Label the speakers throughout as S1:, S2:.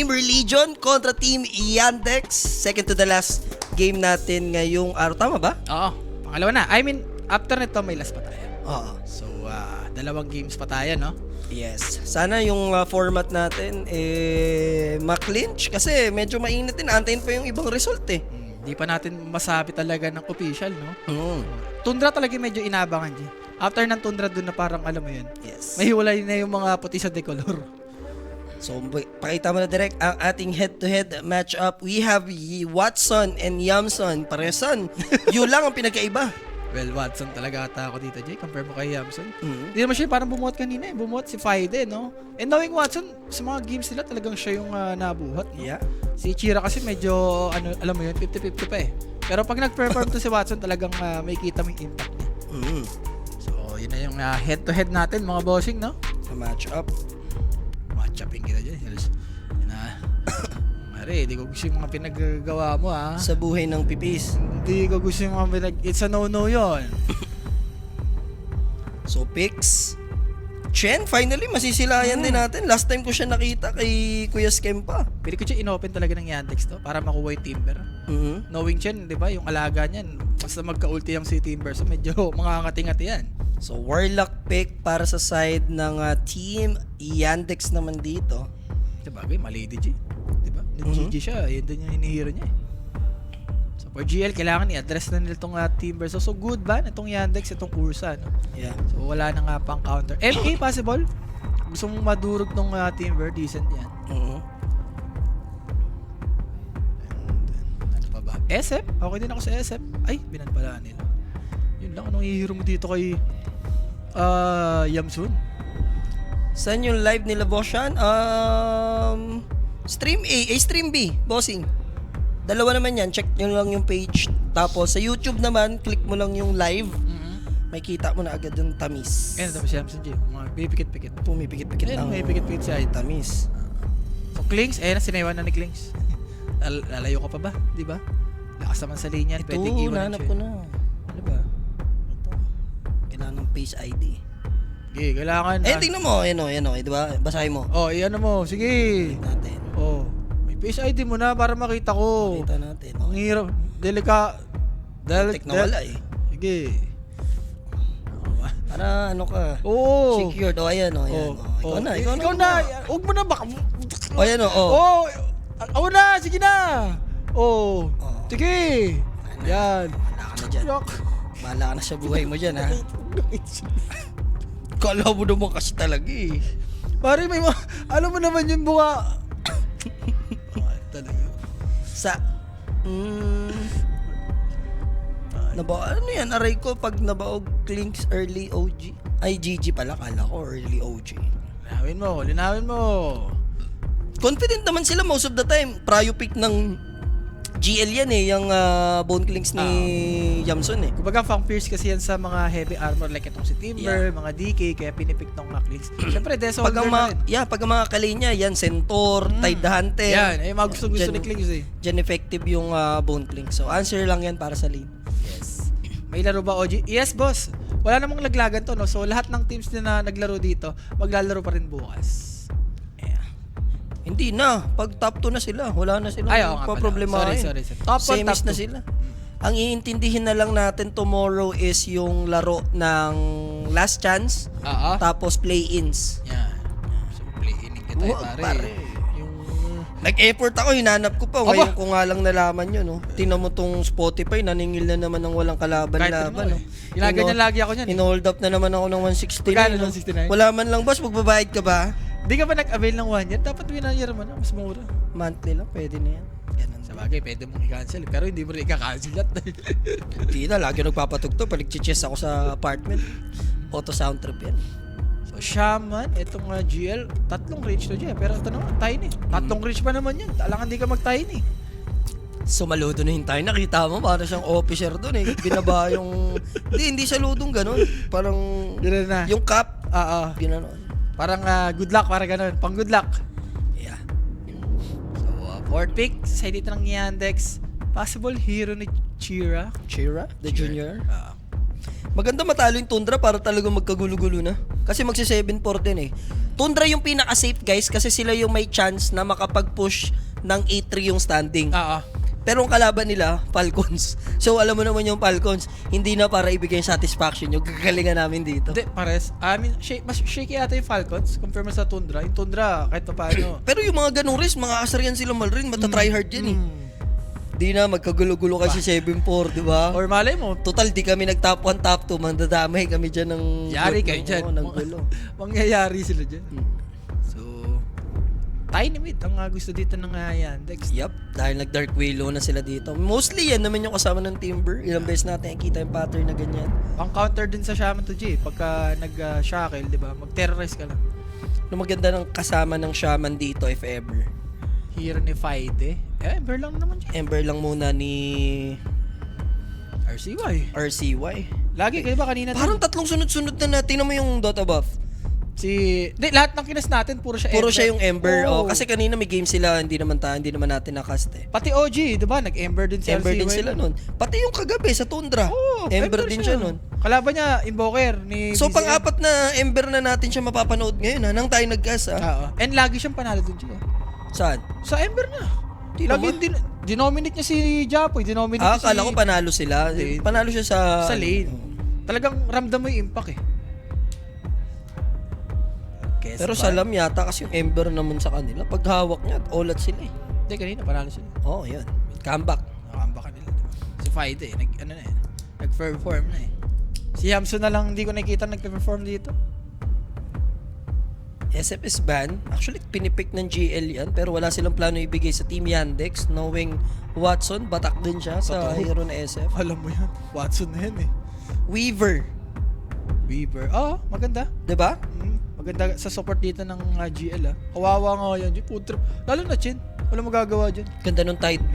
S1: Team Religion kontra Team Yandex. Second to the last game natin ngayong araw. Tama ba?
S2: Oo, pangalawa na. I mean, after nito may last pa tayo.
S1: Oo.
S2: So, dalawang games pa tayo, no?
S1: Yes. Sana yung format natin ma-clinch kasi medyo mainit din. Antayin pa yung ibang result eh.
S2: Hindi pa natin masabi talaga ng official, no?
S1: Tundra
S2: Tundra talaga medyo inabangan, G. After ng Tundra dun na parang alam mo yun.
S1: Yes.
S2: May hiwalay na yung mga puti sa decolor.
S1: So, pakita mo na direct ang ating head-to-head matchup. We have Watson and Yamson. Paresan. Yun lang ang pinagkaiba.
S2: Well, Watson talaga ata ako dito, Jay. Compare mo kay Yamson.
S1: Mhm.
S2: Hindi naman siya parang bumuhat kanina eh. Bumuhat si Faide, no? And knowing Watson, sa mga games nila talagang siya yung nabuhat. No?
S1: Yeah.
S2: Si Chira kasi medyo, alam mo yun, 50-50 pa eh. Pero pag nag-perform to si Watson, talagang may kita mo yung impact niya.
S1: Mhm.
S2: So, yun na yung head-to-head natin, mga bossing, no?
S1: Sa matchup.
S2: Matchupin kita dyan. Yun na. Mare, hindi ko gusto yung mga pinaggagawa mo, ha?
S1: Sa buhay ng pipis.
S2: Hindi ko gusto yung mga it's a no-no yun.
S1: So, picks. Chen, finally, masisilayan din natin. Last time ko siya nakita kay Kuya Skempa.
S2: Pili ko siya in-open talaga ng Yandex to para makuha yung Timber.
S1: Mhm.
S2: Knowing Chen, di ba, yung alaga niyan, basta magka-ulti yung si Timber, so medyo makakati-ngati yan.
S1: So, Warlock pick para sa side ng Team Yandex naman dito.
S2: Sabagay, mali G. Di ba? Nag-GG siya, yun din yung hinihiro niya eh. So, for GL, kailangan i-address na nila itong Timber. So, good ban itong Yandex, itong Ursa, no?
S1: Yeah.
S2: So, wala na nga pang counter. MK, possible? Gusto mong madurog tong Timber, decent yan.
S1: Mhm.
S2: Ano pa ba? SF? Okay din ako sa SF. Ay, binanpalaan nila. Yun lang, anong ihiro mo dito kay Yamsun?
S1: Saan yung live nila, Boshan? Stream A, stream B, bossing. Dalawa naman yan, check nyo lang yung page. Tapos sa YouTube naman, click mo lang yung live. May kita mo na agad yung tamis.
S2: Kaya tapos si Yamsun, G. Mga pipikit-pikit.
S1: Pumipikit-pikit
S2: Ayun,
S1: lang.
S2: may pikit-pikit siya.
S1: Tamis.
S2: So, Klings, na, sinaywan na ni Klings. Lalayo ka pa ba? Di ba? Lakas naman sa linya.
S1: Ito,
S2: Pwedeng iwan
S1: nahanap ko na. Ano ba? Ito. Kailangan ng page ID.
S2: Okay, kailangan.
S1: Tingnan mo. Yan o. Di ba? Basahin mo.
S2: Oh, iyan mo. Sige.
S1: Natin.
S2: Oh. May face ID mo na para makita ko.
S1: Kita natin.
S2: Ang hirap.
S1: Tek na wala eh.
S2: Sige.
S1: Para ano ka?
S2: Oo.
S1: Secured. O, ayan o. Ayan, o. Ikaw na.
S2: Huwag mo na baka.
S1: O, ayan o.
S2: Oh. Ako na. Sige na. Oh. Sige. Yan.
S1: Wala ka na dyan.
S2: Yak.
S1: Bahala ka na sa buhay mo dyan, ha? Kala mo naman kasi talaga eh.
S2: Pare, may alam mo naman yung buka. Talaga.
S1: Sa... ano yan? Aray ko pag nabaog Clinks early OG. Ay, GG pala. Kala ko early OG.
S2: Linawin mo.
S1: Confident naman sila most of the time. Prayo pick ng GL yan eh. Yung Bone Clinks ni Yamson eh.
S2: Kumbaga, Fang Pierce kasi yan sa mga heavy armor like itong si Timber, mga DK, kaya pinipick tong Klings. Siyempre,
S1: Pag ang mga, pag ang mga kalinya, yan, Centaur, Tide Hunter.
S2: Yan, ay mga gusto ni Klings eh.
S1: Dyan effective yung Bone Clinks. So, answer lang yan para sa lane.
S2: Yes. May laro ba, OG? Yes, boss. Wala namang laglagan to, no? So, lahat ng teams na naglaro dito, maglalaro pa rin bukas.
S1: Hindi na. Pag top 2 na sila, wala na silang problema.
S2: Sorry. Top 1,
S1: Semis
S2: top
S1: na
S2: 2.
S1: sila. Ang iintindihin na lang natin tomorrow is yung laro ng last chance, tapos play-ins.
S2: Yan. So, play-inning kita pare. Yung...
S1: Nag-effort ako, hinanap ko pa. Ngayon ko nga lang nalaman yun. No? Tingnan mo tong Spotify, naningil na naman ng walang kalaban-laban. No?
S2: Ginaganyan lagi ako niyan.
S1: In-hold up na naman ako ng 169.
S2: Magkano
S1: no?
S2: 169?
S1: Wala man lang, boss. Magbabayad ka ba?
S2: Di ka ba nag-avail ng 1 year? Dapat 1 year mo na. Mas mura.
S1: Monthly lang, pwede na yan. Ganun.
S2: Sa bagay, pwede mong i-cancel. Pero hindi mo rin i-cancel yan.
S1: Hindi na, lagi nagpapatugtog. Pag nag-chess ako sa apartment, auto sound trip yan.
S2: So, Shaman, itong GL, 3 reach to dyan. Pero ito naman, tiny. 3 reach pa naman yan. Alangan di ka mag-tiny.
S1: Sumaludo na yung tayo. Nakita mo, para siyang officer doon eh. Binaba yung... hindi siya ludong ganun. Parang...
S2: Ganun na.
S1: Yung cap, ginanon.
S2: Parang good luck, parang ganun. Pang good luck.
S1: Yeah.
S2: So, fourth pick, sa dito ng Yandex. Possible hero ni
S1: Chira, the junior. Maganda matalo yung Tundra para talagang magkagulo-gulo na. Kasi magsi 7-4 din eh. Tundra yung pinaka-safe guys kasi sila yung may chance na makapag-push ng 8-3 yung standing. Pero ang kalaban nila, Falcons. So alam mo naman yung Falcons, hindi na para ibigay yung satisfaction yung gagalingan namin dito.
S2: Hindi, pares. I mean, mas shaky ata yung Falcons compare mo sa Tundra. Yung Tundra, kahit pa paano.
S1: Pero yung mga ganong race, mga asar yan sila malrin, matatry hard yan eh. Di na magkagulo-gulo kasi 7-4, di ba?
S2: Or malay mo,
S1: Total, di kami nag-top 1, top 2, mandadamay kami dyan ng...
S2: yari kayo dyan.
S1: ng gulo.
S2: Mangyayari sila dyan. So, tiny mid ang gusto dito ng Yandex.
S1: Yup, dahil nag-Dark Willow na sila dito. Mostly yan naman yung kasama ng Timber. Ilang beses natin nakikita yung pattern na ganyan.
S2: Ang counter din sa Shaman to G, pagka nag-shackle, di ba? Mag-terrorize ka lang.
S1: Ano maganda ng kasama ng Shaman dito if ever.
S2: Hero ni Faide. Ember lang naman siya.
S1: Ember lang muna ni
S2: RCY.
S1: RCY.
S2: Lagi, kayo ba kanina?
S1: Parang tatlong sunod-sunod na natin naman yung Dota buff.
S2: Lahat ng kinas natin, puro siya Ember.
S1: Puro siya yung Ember.
S2: Oh.
S1: Kasi kanina may game sila, hindi naman natin nakast eh.
S2: Pati OG, di ba? Nag-Ember din si
S1: Ember
S2: RCY.
S1: din sila nun. Pati yung kagabi sa Tundra. Ember din siya nun.
S2: Kalaban niya, Invoker ni
S1: So
S2: BCM.
S1: pang-apat na Ember na natin siya mapapanood ngayon nang tayo nag-gas
S2: Oo. And lagi siyang panalo dun siya.
S1: Saan?
S2: Sa Ember na.
S1: Di
S2: Lagi
S1: naman.
S2: dinominate niya si Japoy. Dinominate niya
S1: Akala ko panalo sila.
S2: Hindi.
S1: Panalo siya sa
S2: lane. Talagang ramdam mo yung impact eh.
S1: Pero salam yata kasi yung Ember naman sa kanila. Pag hawak niya, olat sila eh.
S2: Hindi, kanina panalo sila.
S1: Oo, yun. Comeback.
S2: Nakamba ka nila. Diba? Si Faide eh. Nag-perform na eh. Si Hamsun na lang hindi ko nakikita nag-perform dito.
S1: SFS ban. Actually, pinipick ng GL yan. Pero wala silang plano ibigay sa Team Yandex. Knowing Watson, batak din siya sa
S2: Totoo.
S1: hero na SF.
S2: Alam mo yan. Watson na yan eh.
S1: Weaver.
S2: Weaver. Oo, maganda.
S1: Diba?
S2: Maganda sa support dito ng GL ah. Kawawa nga yan. Food trip. Lalo na Chin. Wala magagawa dyan.
S1: Ganda nung Tide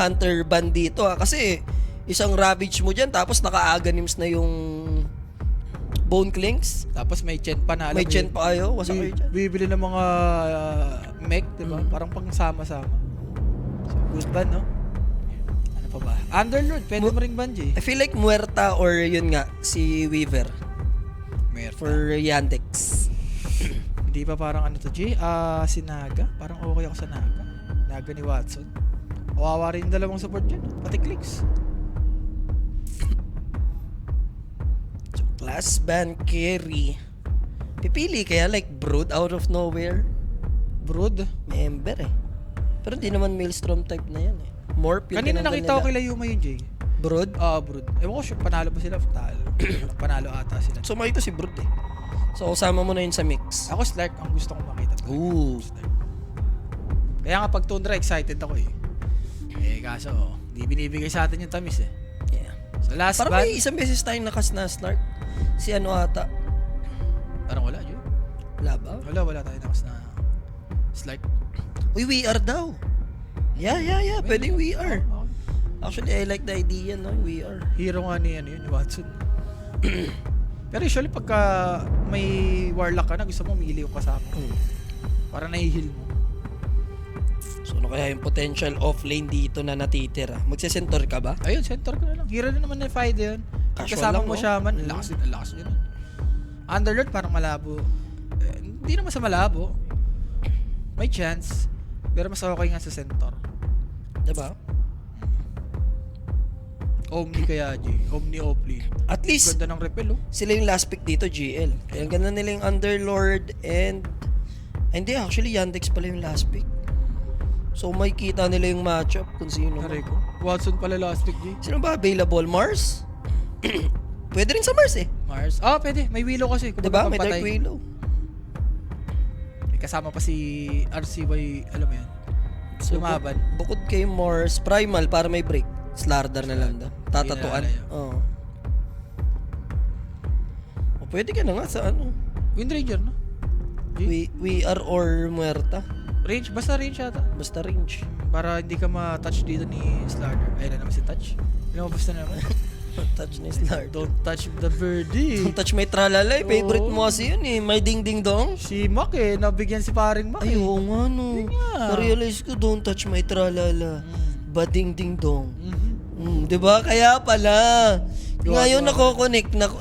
S1: Hunter ban dito kasi isang Ravage mo dyan tapos naka-aganims na yung Bone Clinks.
S2: Tapos may Chen pa na.
S1: May Chen pa kayo. Wasa kayo dyan.
S2: Bibili ng mga mech, diba? Parang pang sama-sama. So, good ban, no? Ano pa ba? Underlord, pwede mo ring ban, Jay.
S1: I feel like Muerta or yun nga, si Weaver
S2: Merta.
S1: for Yandex.
S2: Hindi pa parang ano to, Jay? Si Naga. Parang okay ako sa Naga. Naga ni Watson. Kawawa rin dalawang support dyan. Pati clicks.
S1: Class ban carry. Pipili kaya like Brood out of nowhere.
S2: Brood.
S1: May Ember eh. Pero hindi naman Maelstrom type na yan eh. Morph yung
S2: Kanina
S1: tinanggal
S2: nakita ko
S1: nila.
S2: kila Yuma yun, Jay.
S1: Brood?
S2: Brood. Ewan ko siya, panalo ba sila? Panalo ata sila.
S1: So makita si Brood eh. So kasama mo na yun sa mix.
S2: Ako Slark ang gusto kong makita.
S1: Ooh.
S2: Slark. Kaya nga pag Tundra, excited ako eh. Kaso, di binibigay sa atin yung tamis eh.
S1: Yeah.
S2: So last
S1: Parang
S2: ban,
S1: may isang beses tayong nakas na Snark. Si ano ata?
S2: parang wala yun.
S1: Wala ba?
S2: Wala tayo nakas na Slark.
S1: Uy, we are daw. Yeah. Pwedeng we are.
S2: Okay.
S1: Actually, I like the idea, no? We are.
S2: Hero nga ni Watson. Pero usually pagka may warlock ka na, gusto mo umili yung kasama. Para nahihil mo.
S1: So, ano kaya yung potential off-lane dito na natitira? Magsisentor ka ba?
S2: Ayun, center ko na lang. Hero din naman na fight yun. Pag
S1: Casual
S2: kasama
S1: lang,
S2: mo
S1: no?
S2: Shaman, ang lakas yun. Underlord parang malabo. Hindi naman sa malabo. May chance. Pero mas okay nga sa center.
S1: Diba?
S2: Omni kaya, G. Omni Opli.
S1: At least,
S2: Ganda ng repel, oh.
S1: sila yung last pick dito, GL. Kaya ang ganda nila yung Underlord and... Hindi, actually, Yandex pala yung last pick. So, may kita nila yung matchup kung sino.
S2: Aray ko. Watson pala last pick, G.
S1: Sino ba available? Mars? Pwede rin sa Mars eh.
S2: Mars. Pwede. May Willow kasi. Kung
S1: Diba? May
S2: magpapatay.
S1: Dark Willow.
S2: May kasama pa si RCY, alam mo yan.
S1: So,
S2: Lumaban.
S1: Bukod kay Mars, Primal para may break. Slardar na lang daw. Tatatuan.
S2: Hindi na
S1: Oo. O, pwede ka na nga sa ano.
S2: Wind Ranger, no? G?
S1: We are or Muerta.
S2: Range. Basta range yata.
S1: Basta range.
S2: Para hindi ka ma-touch dito ni Slardar. Ayun na naman si Touch. Lumabas na naman.
S1: Touch ni Slardar.
S2: Don't touch the birdie.
S1: Don't touch my tralala. Favorite mo kasi yun eh. May ding ding dong.
S2: Si Mac nabigyan si paring Mac
S1: Ay, oo nga no.
S2: nga.
S1: Na-realize ko, don't touch my tralala. Bading ding dong.
S2: Mhm.
S1: Diba? Kaya pala. Ngayon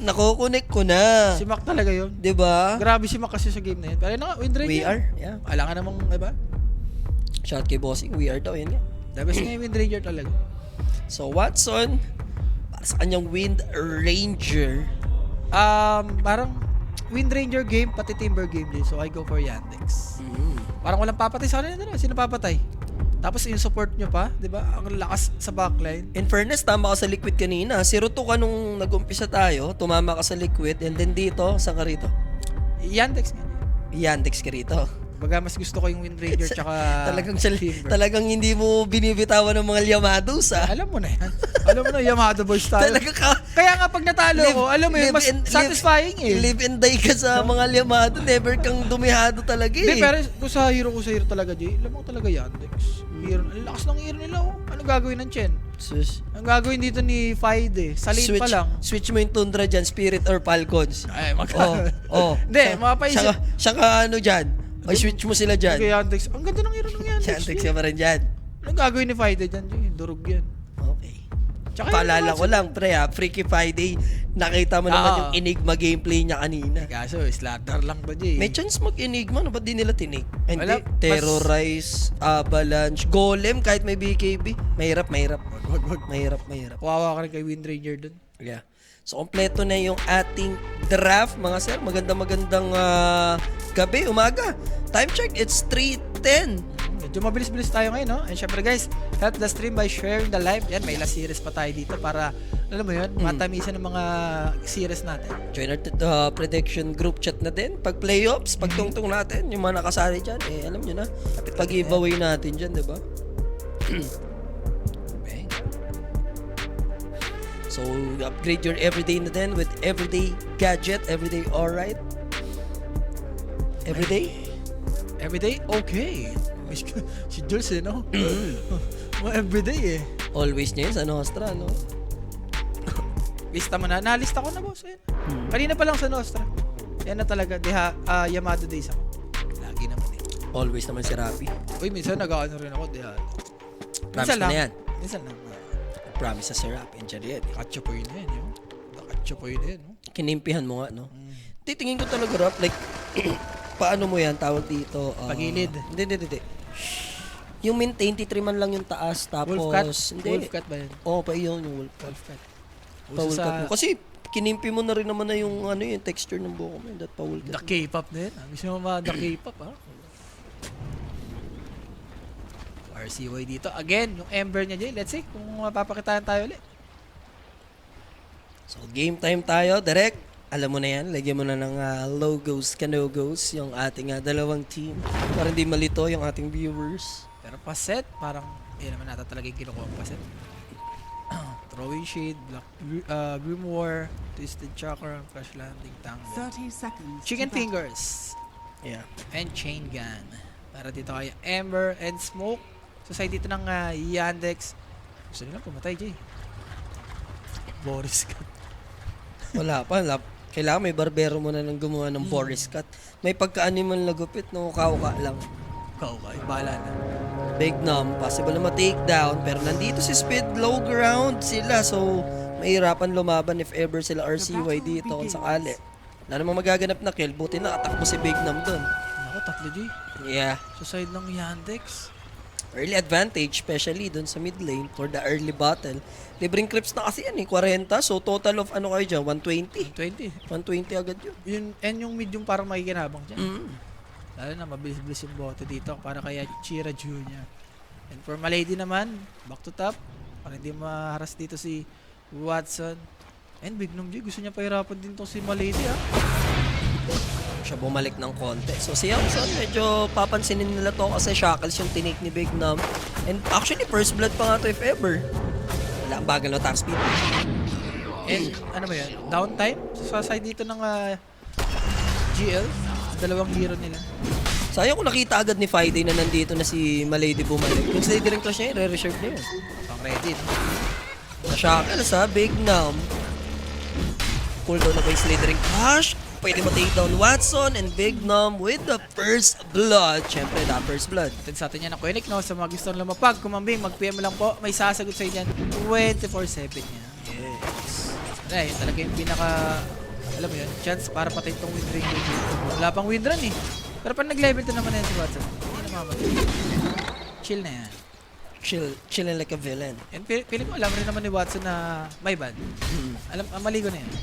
S1: nako-connect ko na.
S2: Si Mac talaga yun.
S1: 'Di ba?
S2: Grabe si Mac kasi sa game na yun. Pero na, win rate
S1: We
S2: yun.
S1: are. Yeah.
S2: Wala ka namang, diba?
S1: Shout kay Bossing. We are daw yun.
S2: The best nga yung Wind Ranger talaga.
S1: So Watson, para sa kanyang Wind Ranger.
S2: Parang Wind Ranger game, pati Timber game din. So I go for Yandex. Parang walang papatay sa kanila. Sino papatay? Tapos yung support nyo pa, di ba? Ang lakas sa backline.
S1: In fairness, tama ka sa Liquid kanina. 0-2 ka nung nag-umpisa tayo, tumama ka sa Liquid, and then dito, saan ka rito?
S2: Yandex nga.
S1: Yandex ka rito.
S2: Baga mas gusto ko yung Wind Ranger tsaka Timber.
S1: Talagang hindi mo binibitawan ng mga Yamados, ah.
S2: Alam mo na yan. Alam mo na, Yamada boys tayo.
S1: Talaga ka.
S2: Kaya nga pag natalo ko, alam mo yun, mas satisfying eh.
S1: Live and die ka sa mga Yamado, never kang dumihado talaga eh.
S2: Hindi, pero kung sa hero talaga, Jay, alam mo talaga Yandex. Hero, ang lakas ng hero nila, oh. Ano gagawin ng Chen?
S1: Sus.
S2: Ang gagawin dito ni Fide, sa lane pa lang.
S1: Switch mo yung Tundra dyan, Spirit or Falcons.
S2: Ay,
S1: Hindi,
S2: mapapaisip.
S1: Siya ka ano dyan. Ay, switch mo sila dyan.
S2: Okay, Yandex. Ang ganda ng hero ng Yandex.
S1: Yandex ka pa rin dyan.
S2: Anong gagawin ni Fide dyan, Jay? Durog yan.
S1: Okay.
S2: Tsaka
S1: Paalala ko lang, pre ha, Freaky Friday, nakita mo naman yung Enigma gameplay niya kanina.
S2: Kaso, slaughter lang ba, Jay?
S1: May chance mag-Enigma, no? Ba't di nila tinig? Hindi,
S2: Wala,
S1: Terrorize, Avalanche, Golem, kahit may BKB. Mahirap. Mahirap.
S2: Kawawa ka rin kay Wind Ranger dun.
S1: Yeah. So, kompleto na yung ating draft, mga sir. Magandang gabi, umaga. Time check, it's 3:10.
S2: Medyo mabilis-bilis tayo ngayon, no? And syempre guys, help the stream by sharing the live. Yan, may last series pa tayo dito para, alam mo yun, matamisan ng mga series natin.
S1: Join our prediction group chat na din. Pag playoffs, pag tungtong natin, yung mga nakasali dyan, alam nyo na. Pag giveaway natin dyan, di ba?
S2: Bang.
S1: So, upgrade your everyday na din with everyday gadget, everyday alright. Everyday?
S2: Everyday? Okay. Si Jules, eh, no? Everyday, eh.
S1: Always niya yun sa Nostra, no?
S2: Lista mo na. Nalista ko na, boss. Ayan. Kanina pa lang sa Nostra. Yan na talaga. Yamado days ako. Lagi naman eh.
S1: Always naman si Rapi.
S2: Uy, minsan nag-ano rin ako.
S1: Promise mo na yan.
S2: Minsan lang.
S1: Promise sa si Rapi. Andiyan yan.
S2: Katcho po yun yan, yun. Katcho po yun yan, no?
S1: Kinimpihan mo nga, no? Titingin ko talaga, Rap, like, paano mo yan, tawag dito?
S2: Pagilid.
S1: Hindi. Yung maintain, titriman lang yung taas, tapos...
S2: Wolf cut ba yun?
S1: Oo, pa yun, yung wolf cut.
S2: Wolf cut.
S1: Mo. Kasi, kinimpi mo na rin naman na yung, yung texture ng buko mo, that pa wolf cut.
S2: The K-pop na yun. Gusto mo the K-pop, ha? RCY dito. Again, yung Ember niya, Jay. Let's see kung mapapakitaan tayo ulit.
S1: So, game time tayo, direct. Alam mo na yan, lagyan mo na ng logos, kanogos, yung ating dalawang team. Para hindi malito yung ating viewers.
S2: Pero paset, parang, naman nata talaga yung kinukuha ang paset. Throwing Shade, Grimoire, Twisted Chakra, Crash Landing, Tango.
S3: 30 seconds.
S2: Chicken Fingers.
S1: Yeah.
S2: And Chain Gun. Para dito kay Ember and Smoke. So side dito ng Yandex. Gusto nila pumatay, Jay. Boris Cut.
S1: Wala pa. Kailangan may barbero mo na nang gumawa ng Boris Cut. May pagka-animal na gupit, no? Kauka lang.
S2: Kauka, bahala na.
S1: Big Nom, possible na ma-takedown. Pero nandito si Speed, low ground sila. So, mahirapan lumaban if ever sila RCY dito kung sakali. Wala namang magaganap na kill. Buti na atakbo si Big Nom dun.
S2: Ako, tatlo, Jay.
S1: Yeah.
S2: Sa side ng Yandex.
S1: Early advantage, especially dun sa mid lane for the early battle. Libreng clips na kasi yan 40. So, total of ano kayo dyan? 120. 120 agad yun.
S2: Yung medium parang makikinabang dyan. Lalo na mabilis-bilis yung bote dito para kaya Chira Jr. And for Malady naman, back to top. Para hindi maharas dito si Watson. And Big Nom G, gusto niya pahirapan din to si Malady, ha?
S1: Siya bumalik ng konti. So, si Yamson, medyo papansinin nila to kasi shackles yung tinake ni Big Nom. And actually, first blood pa nga to if ever. Wala ang bagal na attack speed.
S2: And ano ba yan? Downtime? Sa side dito ng GL. Dalawang hero nila.
S1: Sayang kung nakita agad ni Friday na nandito na si Malady bumalik. Yung slithering clash niya, re-reserve niya yun.
S2: Pang ready, no?
S1: Na-shackles ha, Big Nom. Cooldown na ba yung slithering clash? Pwede ma-take down Watson and Big Nom with the first blood. Siyempre, the first blood.
S2: Atin sa atin yan ang Koenig, no? Sa mga gusto lumapag, kumambing, mag-PM lang po. May sasagot sa inyo 24/7 niya.
S1: Yes.
S2: Yun talaga yung pinaka, alam mo yun, chance para patay itong win rate dito. Wala pang win run eh. Pero pag nag-level 2 naman yan si Watson, hindi na mamatay. Chill na yan.
S1: Chilling like a villain.
S2: And feeling ko alam rin naman ni Watson na may bad. Alam, mali ko na yan.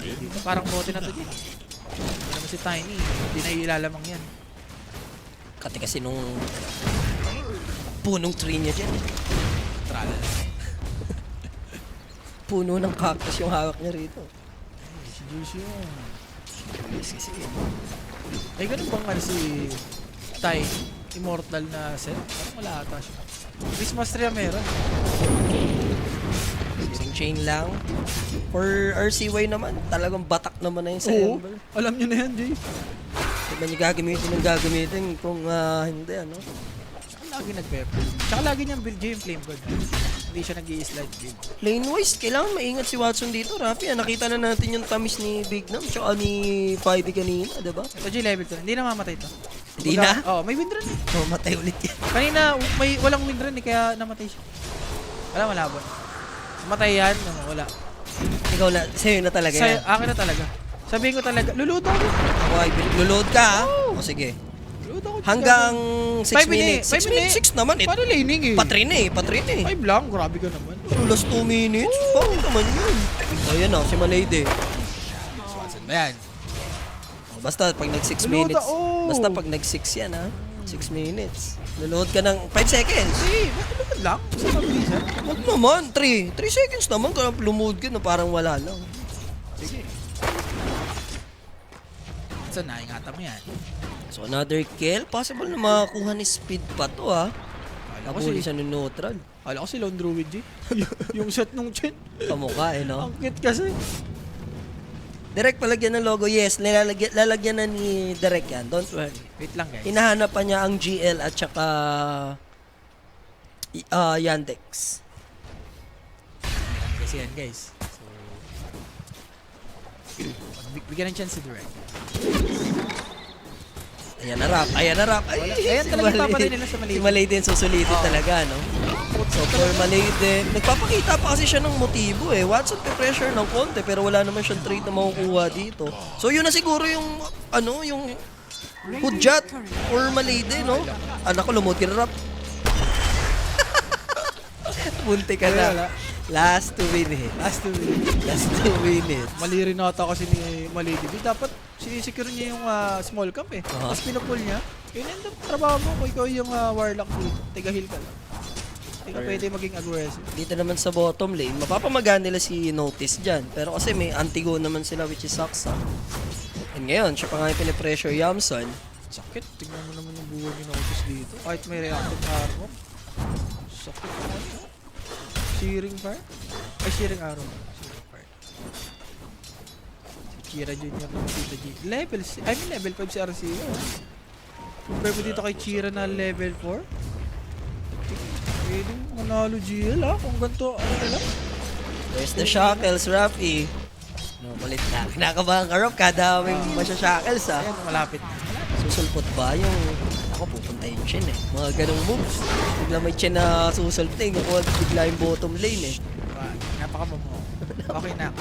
S2: Dito parang bote na to dito. Hindi naman si Tiny, hindi na ilalamang yan.
S1: Kasi nung punong tree niya dyan.
S2: Trala.
S1: Puno ng cactus yung hawak niya rito.
S2: Si Juice yun.
S1: Yes, kasi.
S2: Ay, ganun bang ano si Ty? Immortal na set? Parang wala ata siya. Christmas tree meron.
S1: Using chain lang. For RCY naman, talagang batak naman na yun sa
S2: Oo.
S1: Ember.
S2: Alam nyo na yan, Jay.
S1: Diba niya gagamitin kung hindi, ano?
S2: Tsaka lagi nag-pepper. Tsaka lagi niyang build Jay yung flame god. Hindi siya nag-i-slide build.
S1: Lane-wise, kailangan maingat si Watson dito, Rafi. Nakita na natin yung tamis ni Big Nam tsaka ni Fidy kanina, diba?
S2: Ito Jay, level 2. Hindi na mamatay ito.
S1: Hindi na?
S2: Oo, may windrun eh.
S1: Oh, matay ulit yan.
S2: Kanina, walang windrun eh, kaya namatay siya. Wala, malabon. Matay yan, wala.
S1: Ikaw na, sa'yo na talaga yan.
S2: Akin na talaga. Sabihin ko talaga, luluto ako.
S1: Okay, lulod ka, ha? O sige.
S2: Luluto ako.
S1: Hanggang 6
S2: 5
S1: minutes. 6 minutes, 6 naman eh.
S2: Paano laning eh?
S1: Patrin eh.
S2: 5 lang, grabe ka naman.
S1: Last 2 minutes? Bakit naman yun? O yan o, si Malade.
S2: Watson ba yan?
S1: Basta pag nag 6
S2: Luluta,
S1: minutes.
S2: oh.
S1: Basta pag nag 6 yan, ha? 6 minutes. Lulod ka ng 5 seconds.
S2: Eh, bakit lang? Sa mabilisan?
S1: Wag naman, 3 seconds naman kaya lumod ka na parang wala lang.
S2: Sige. So, naingatan mo yan.
S1: So another kill, possible na makakuha ni speed pa to ha.
S2: Kala ko
S1: Napuli
S2: si,
S1: sa neutral.
S2: kala ko si Lone Druid, G. Yung set nung chin.
S1: Kamukha eh no.
S2: Ang cute kasi.
S1: Direct palagyan ng logo, yes, lalagyan na ni Direct yan, don't worry.
S2: Wait lang guys.
S1: Hinahanap pa niya ang GL at saka Yandex.
S2: Kasi yan guys. So, bigyan ng chance si Direct.
S1: Ayan na rap, ayan na rap. Ay,
S2: Ayan talaga papatay nila sa Malay.
S1: Si Malay din susulitin talaga, no? So for Malay din, nagpapakita pa kasi siya ng motibo eh. Watson pressure ng konti pero wala naman siyang trade na makukuha dito. So yun na siguro yung, ano, yung hudyat or Malay din, no? Anak ko, lumod ka na rap. Munti ka na. Last 2 minutes.
S2: Last 2 minutes.
S1: Last 2 minutes.
S2: Mali rin ata kasi ni Malady. Dapat sinisecure niya yung small camp eh.
S1: Uh-huh.
S2: Tapos pinupull niya. Yun yung trabaho mo kung ikaw yung warlock dito. Tiga-heal ka lang. Hindi ka pwede maging aggressive.
S1: Dito naman sa bottom lane, mapapamagaan nila si Notice dyan. Pero kasi may anti-go naman sila which is Saksa. And ngayon, siya pa nga yung pinipressure Yamson.
S2: Sakit. Tingnan mo naman yung buwan ni Notice dito. Kahit may reactive armor. Sakit naman. Searing fire? Ay, searing arrow. Searing fire. Si Chira Jr. ng Tita G. Level 6. I mean, level 5 si RCO. Compare mo dito kay Chira na level 4. Pwedeng manalo GL kung ganito, ano nila?
S1: There's the shackles, Rafi. No, malit na. Kinakabahan ka, Rap. Kada may masya-shackles, ha.
S2: Ayan, malapit na.
S1: Susulpot ba yung... Ako, pupunta yung Chen, eh. Mga ganong moves. Bigla may Chen na susulpot, nakuha bigla yung bottom lane, eh.
S2: Napaka-momo. Okay na.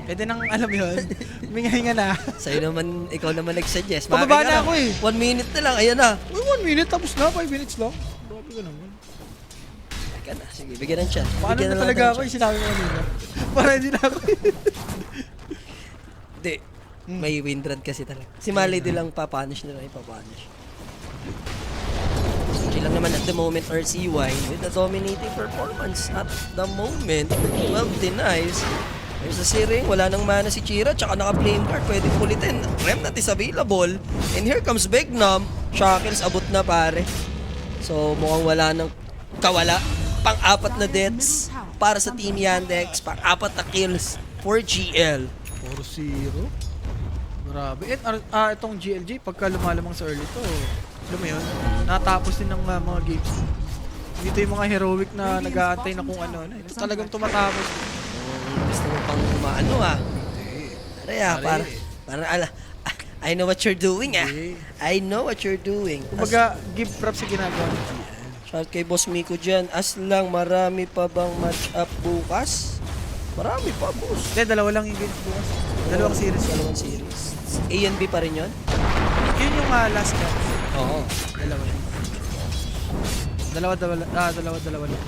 S2: Pwede nang, alam yun, huminga-hinga na.
S1: Sa'yo naman, ikaw naman nag-suggest.
S2: Pababa na ako, eh.
S1: 1 minute na lang, ayan na.
S2: Uy, 1 minute, tapos na. 5 minutes lang. Grabe ka naman.
S1: Teka na, sige, bigyan ng chat.
S2: Paano
S1: Bigyan
S2: na
S1: lang
S2: talaga
S1: natin
S2: ako
S1: ng
S2: yung sinabi ko kanina? Para hindi na ako.
S1: Hindi. May windrun kasi talaga. Si Malay din lang papunish nila, ipapunish. Hindi lang naman at the moment RCY with a dominating performance at the moment. 12 denies. There's a Searing, wala nang mana si Chira, tsaka naka-flame card, pwede pulitin. Remnant is available. And here comes Big Nom. Shackles, abot na pare. So mukhang wala nang kawala. Pang-apat na deaths para sa Team Yandex. Pang-apat na kills for GL.
S2: 4-0? Grabe. And itong GLG, pagka lumalamang sa early to, alam mo yun, natapos din ng mga games. Dito yung mga heroic na nag-aantay na kung ano. Ito talagang tumatapos.
S1: Gusto mo pang maano para I know what you're doing
S2: Hindi.
S1: I know what you're doing.
S2: Kumbaga, give props sa ginagawa ng GL.
S1: Shout kay Boss Miko dyan. Aslang, marami pa bang match up bukas? Marami pa, boss.
S2: Hindi, dalawa lang yung games bukas. Dalawang series.
S1: Dalawang series. A and B pa rin yun?
S2: Yun yung last match.
S1: Oo.
S2: Dalawa yun. Dalawa lang.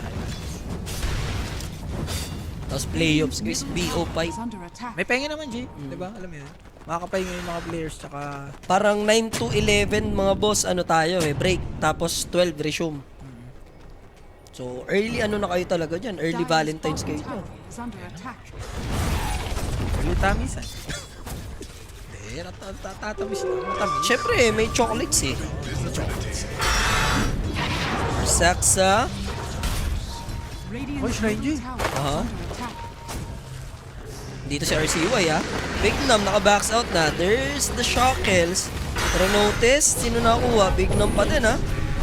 S1: Tapos playoffs, guys. BO5.
S2: May pahinga naman, G. Diba? Alam mo yun. Makakapahinga yung mga players tsaka...
S1: Parang 9 to 11 mga boss, ano tayo break. Tapos 12 resume. So, early ano na kayo talaga dyan? Early Valentine's kayo dyan.
S2: Early tamisan. Hindi, tatamis na. Matamis.
S1: Siyempre, may chocolates eh. Saksa.
S2: Oh, Shrine G.
S1: Aha. Dito si RCY Bignam naka-backs out na. There's the Shackles. Pero notice, sino nakuha? Bignam pa din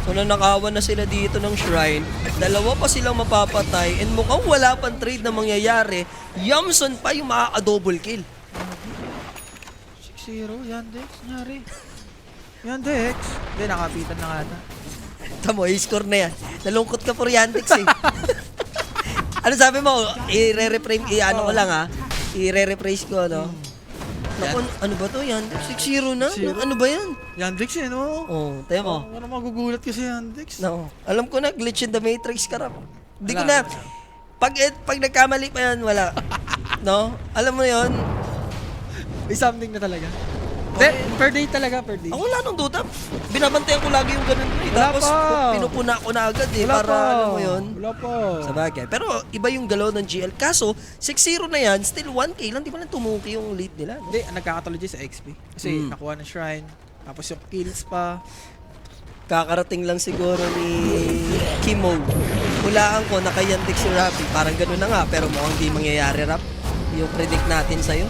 S1: So nanakawan na sila dito ng Shrine. Dalawa pa silang mapapatay and mukhang wala pang trade na mangyayari. Yamson pa yung makaka-double kill.
S2: 6-0, Yandex, nyari. Yandex. Hindi, nakapitan na nga na.
S1: Tamo, i-score na yan. Nalungkot ka for Yandex eh. Ano sabi mo? I-re-reframe, i-ano ko lang I-re-rephrase ko, Naku, ano ba to? Yandex 6-0 na? Ano ba yan?
S2: Yandex eh, no?
S1: Tayo mo.
S2: Ano magugulat kasi Yandex?
S1: No. Alam ko na, glitch in the Matrix ka rin. Hindi ko
S2: Wala,
S1: na. Pag nagkamali pa yan, wala. No? Alam mo yon.
S2: May something na talaga. Hindi, per day talaga, per day.
S1: Ako wala nung duta. Binabantayan ko lagi yung ganun eh.
S2: Wala
S1: Tapos
S2: pa.
S1: pinupuna ko na agad
S2: Wala
S1: para
S2: pa.
S1: alam mo yun.
S2: Wala pa.
S1: Sa bagay. Pero iba yung galaw ng GL. Kaso, 6-0 na yan, still 1K lang. Di ba lang tumuki yung lead nila?
S2: Hindi, nagkakatalo dyan sa XP. Kasi nakuha ng Shrine. Tapos yung kills pa.
S1: Kakarating lang siguro ni Kimo. Hulaan ko, nakayandik si Rappi. Parang ganun na nga, pero mukhang di mangyayari, Rap. Yung predict natin sa'yo.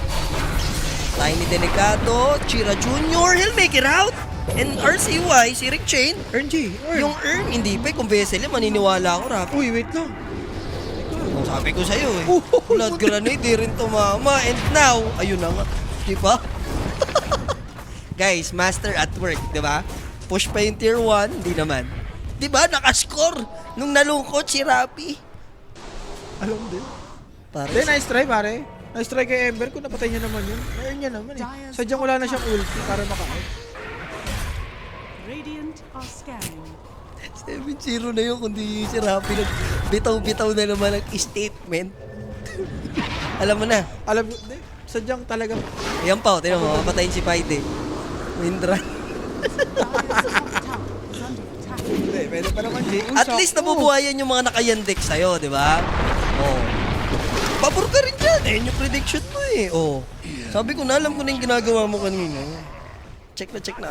S1: Tiny Delicado, Chira Jr., he'll make it out. And RCY, si Rick Chain,
S2: Earn G. Earn.
S1: yung earn, hindi pa. Kung Vesely, maniniwala ako, Rap.
S2: Uy, wait lang.
S1: Sabi ko sa'yo Blood Grenade, di rin tumama. And now, ayun na nga. Di ba? Guys, master at work, di ba? Push pa yung tier 1, di naman. Di ba? Nakascore nung nalungkot si Rappi.
S2: Alam din.
S1: Pare,
S2: Hindi, nice try, pare. Nice try kay Ember kung napatay niya naman yun. Earn niya naman eh. Sadyang wala na siyang ulti para maka-out.
S3: Radiant are scanning.
S1: 7-0 na yun kundi si Rappi bitaw-bitaw na naman ang statement. Alam mo na.
S2: Alam mo, hindi. Sadyang talagang...
S1: Ayan pa, tinan mo, mapatayin si Paide. Windrun.
S2: Hindi, pwede pa naman, Jay.
S1: At least nabubuhayan yung mga nakayandik sa'yo, di ba? Pabor ka rin dyan. Yung prediction mo eh. Sabi ko na, alam ko na yung ginagawa mo kanina. Check na kita.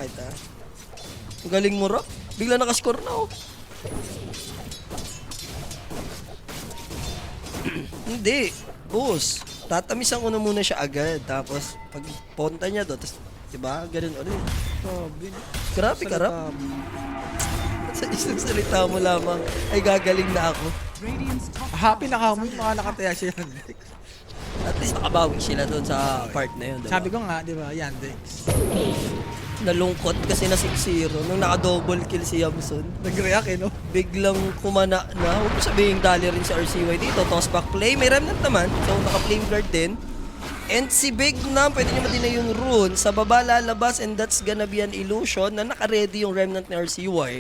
S1: Ang galing mo, Rock. Bigla nakascore na, Hindi. Boss. Tatamisan ko na muna siya agad. Tapos, pag ponta niya doon, tapos, diba? Ganun ulit. Grabe ka, Rock. Sa isang salita mo lamang, ay gagaling na ako.
S3: Radiant's top
S2: Happy na kamo yung mga nakataya siya Yandex.
S1: At least nakabawi sila doon sa part na yun, diba?
S2: Sabi ko nga, di ba, Yandex.
S1: Nalungkot kasi na 6-0 nung naka-double kill si Yamson.
S2: Nag-react eh, no?
S1: Biglang kumana na. Huwag mo sabihin dali rin si RCY dito. Toss back play. May remnant naman. So, naka-flame guard din. And si Big Nam, pwede niya matin na yung rune. Sa baba lalabas and that's gonna be an illusion na naka-ready yung remnant ni RCY.